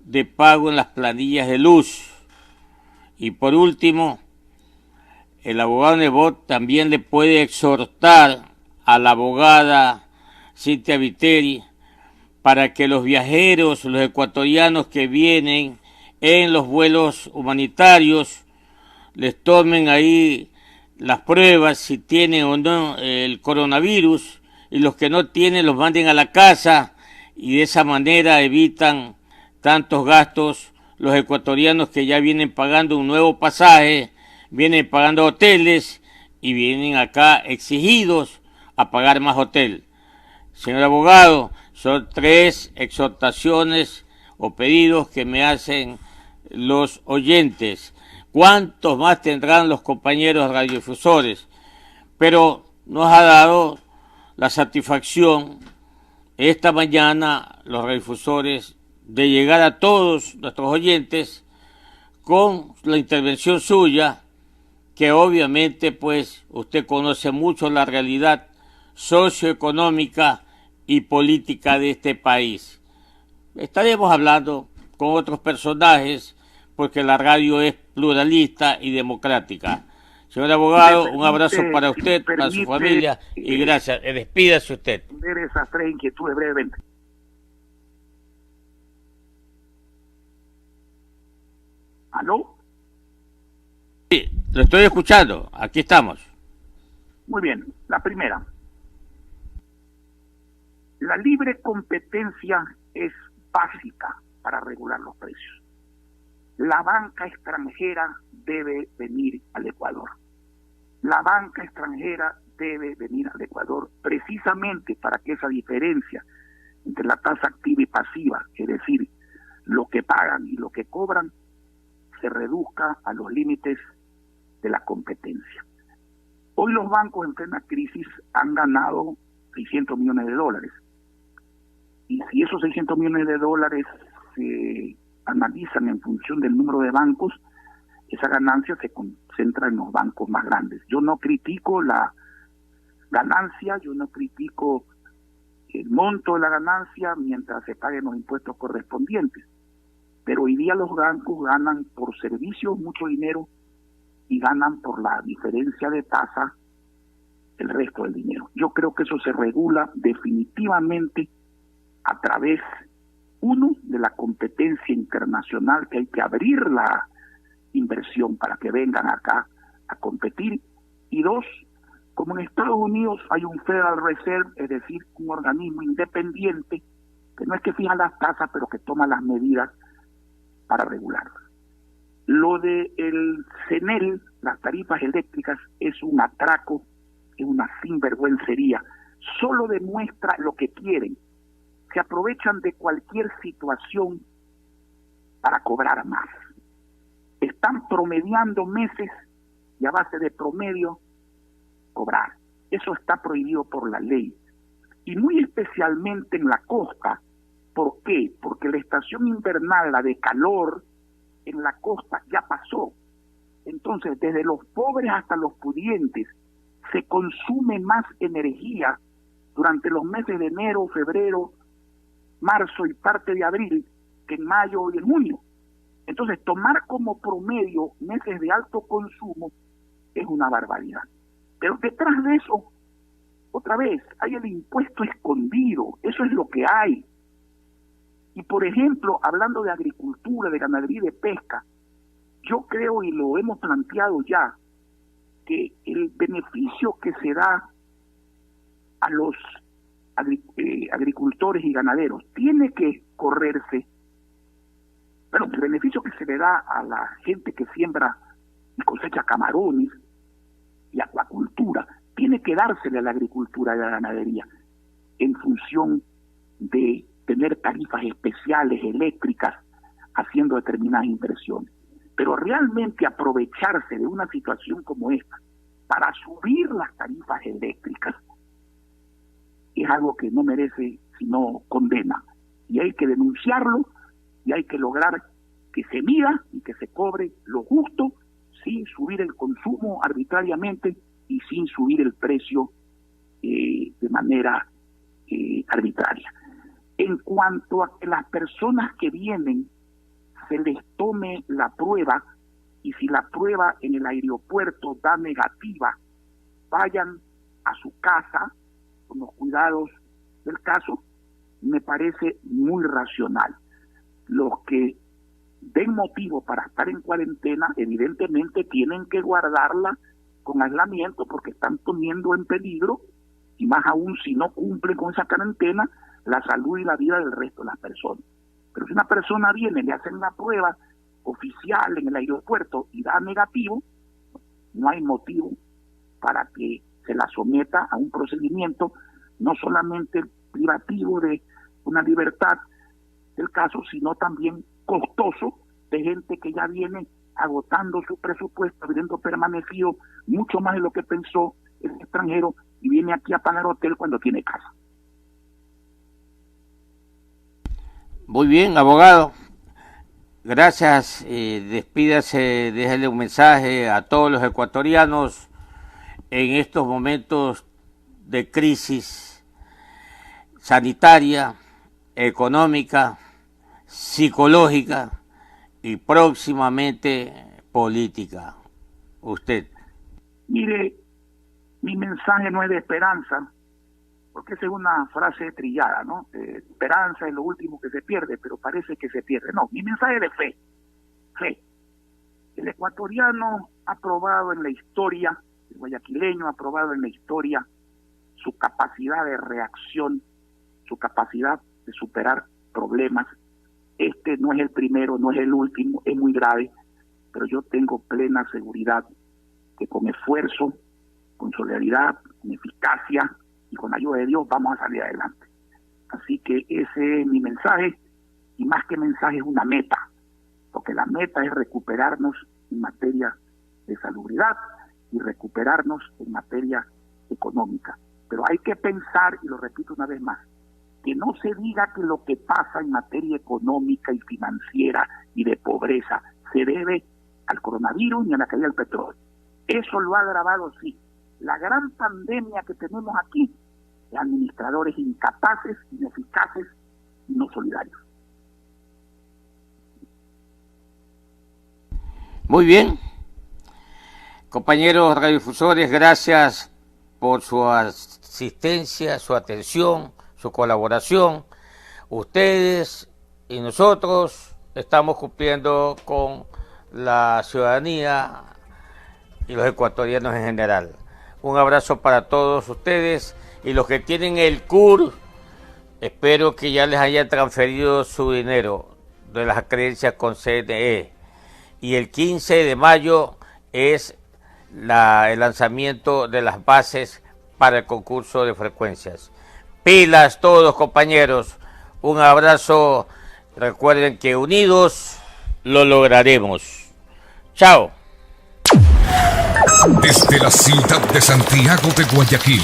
de pago en las planillas de luz. Y por último, el abogado Nebot también le puede exhortar a la abogada Cintia Viteri para que los viajeros, los ecuatorianos que vienen en los vuelos humanitarios, les tomen ahí las pruebas si tienen o no el coronavirus, y los que no tienen los manden a la casa, y de esa manera evitan tantos gastos los ecuatorianos que ya vienen pagando un nuevo pasaje, vienen pagando hoteles y vienen acá exigidos a pagar más hotel. Señor abogado, son 3 exhortaciones o pedidos que me hacen los oyentes. ¿Cuántos más tendrán los compañeros radiodifusores? Pero nos ha dado la satisfacción esta mañana los radiodifusores de llegar a todos nuestros oyentes con la intervención suya, que obviamente pues usted conoce mucho la realidad socioeconómica y política de este país. Estaremos hablando con otros personajes porque la radio es pluralista y democrática. Señor abogado, un abrazo para usted, para su familia y gracias. Despídase usted. Esas 3 inquietudes brevemente. ¿Aló? Sí, lo estoy escuchando. Aquí estamos. Muy bien. La primera. La libre competencia es básica para regular los precios. La banca extranjera debe venir al Ecuador. La banca extranjera debe venir al Ecuador precisamente para que esa diferencia entre la tasa activa y pasiva, es decir, lo que pagan y lo que cobran, se reduzca a los límites de la competencia. Hoy los bancos en plena crisis han ganado $600 millones. Y si esos $600 millones se analizan en función del número de bancos, esa ganancia se concentra en los bancos más grandes. Yo no critico la ganancia, yo no critico el monto de la ganancia mientras se paguen los impuestos correspondientes, pero hoy día los bancos ganan por servicios mucho dinero y ganan por la diferencia de tasa el resto del dinero. Yo creo que eso se regula definitivamente a través, uno, de la competencia internacional, que hay que abrir la inversión para que vengan acá a competir, y dos, como en Estados Unidos hay un Federal Reserve, es decir, un organismo independiente que no es que fija las tasas, pero que toma las medidas para regularlas. Lo de el CENEL, las tarifas eléctricas, es un atraco, es una sinvergüencería, solo demuestra lo que quieren. Se aprovechan de cualquier situación para cobrar más. Están promediando meses y a base de promedio cobrar. Eso está prohibido por la ley. Y muy especialmente en la costa. ¿Por qué? Porque la estación invernal, la de calor, en la costa ya pasó. Entonces, desde los pobres hasta los pudientes, se consume más energía durante los meses de enero, febrero, marzo y parte de abril que en mayo y en junio. Entonces, tomar como promedio meses de alto consumo es una barbaridad. Pero detrás de eso, otra vez, hay el impuesto escondido. Eso es lo que hay. Y, por ejemplo, hablando de agricultura, de ganadería y de pesca, yo creo, y lo hemos planteado ya, que el beneficio que se da a los agricultores y ganaderos tiene que correrse, pero el beneficio que se le da a la gente que siembra y cosecha camarones y acuacultura tiene que dársele a la agricultura y a la ganadería en función de tener tarifas especiales eléctricas haciendo determinadas inversiones. Pero realmente aprovecharse de una situación como esta para subir las tarifas eléctricas es algo que no merece sino condena. Y hay que denunciarlo y hay que lograr que se mida y que se cobre lo justo sin subir el consumo arbitrariamente y sin subir el precio de manera arbitraria. En cuanto a que las personas que vienen se les tome la prueba y si la prueba en el aeropuerto da negativa, vayan a su casa con los cuidados del caso, me parece muy racional. Los que den motivo para estar en cuarentena, evidentemente tienen que guardarla con aislamiento porque están poniendo en peligro, y más aún si no cumplen con esa cuarentena, la salud y la vida del resto de las personas. Pero si una persona viene, le hacen la prueba oficial en el aeropuerto y da negativo, no hay motivo para que se la someta a un procedimiento no solamente privativo de una libertad del caso, sino también costoso, de gente que ya viene agotando su presupuesto, habiendo permanecido mucho más de lo que pensó el extranjero y viene aquí a pagar hotel cuando tiene casa. Muy bien, abogado. Gracias. Despídase, déjale un mensaje a todos los ecuatorianos en estos momentos de crisis sanitaria, económica, psicológica y próximamente política. Usted. Mire, mi mensaje no es de esperanza, porque esa es una frase trillada, ¿no? Esperanza es lo último que se pierde, pero parece que se pierde. No, mi mensaje es de fe. Fe. El ecuatoriano ha probado en la historia, el guayaquileño ha probado en la historia su capacidad de reacción, su capacidad de superar problemas. Este no es el primero, no es el último, es muy grave, pero yo tengo plena seguridad que con esfuerzo, con solidaridad, con eficacia y con la ayuda de Dios vamos a salir adelante. Así que ese es mi mensaje, y más que mensaje es una meta, porque la meta es recuperarnos en materia de salubridad y recuperarnos en materia económica. Pero hay que pensar, y lo repito una vez más, que no se diga que lo que pasa en materia económica y financiera y de pobreza se debe al coronavirus ni a la caída del petróleo. Eso lo ha agravado, sí, la gran pandemia que tenemos aquí, de administradores incapaces, ineficaces y no solidarios. Muy bien. Compañeros radiodifusores, gracias por su asistencia, su atención, su colaboración. Ustedes y nosotros estamos cumpliendo con la ciudadanía y los ecuatorianos en general. Un abrazo para todos ustedes y los que tienen el CUR, espero que ya les hayan transferido su dinero de las creencias con CNE. Y el 15 de mayo es el lanzamiento de las bases para el concurso de frecuencias. Pilas todos, compañeros. Un abrazo. Recuerden que unidos lo lograremos. Chao. Desde la ciudad de Santiago de Guayaquil,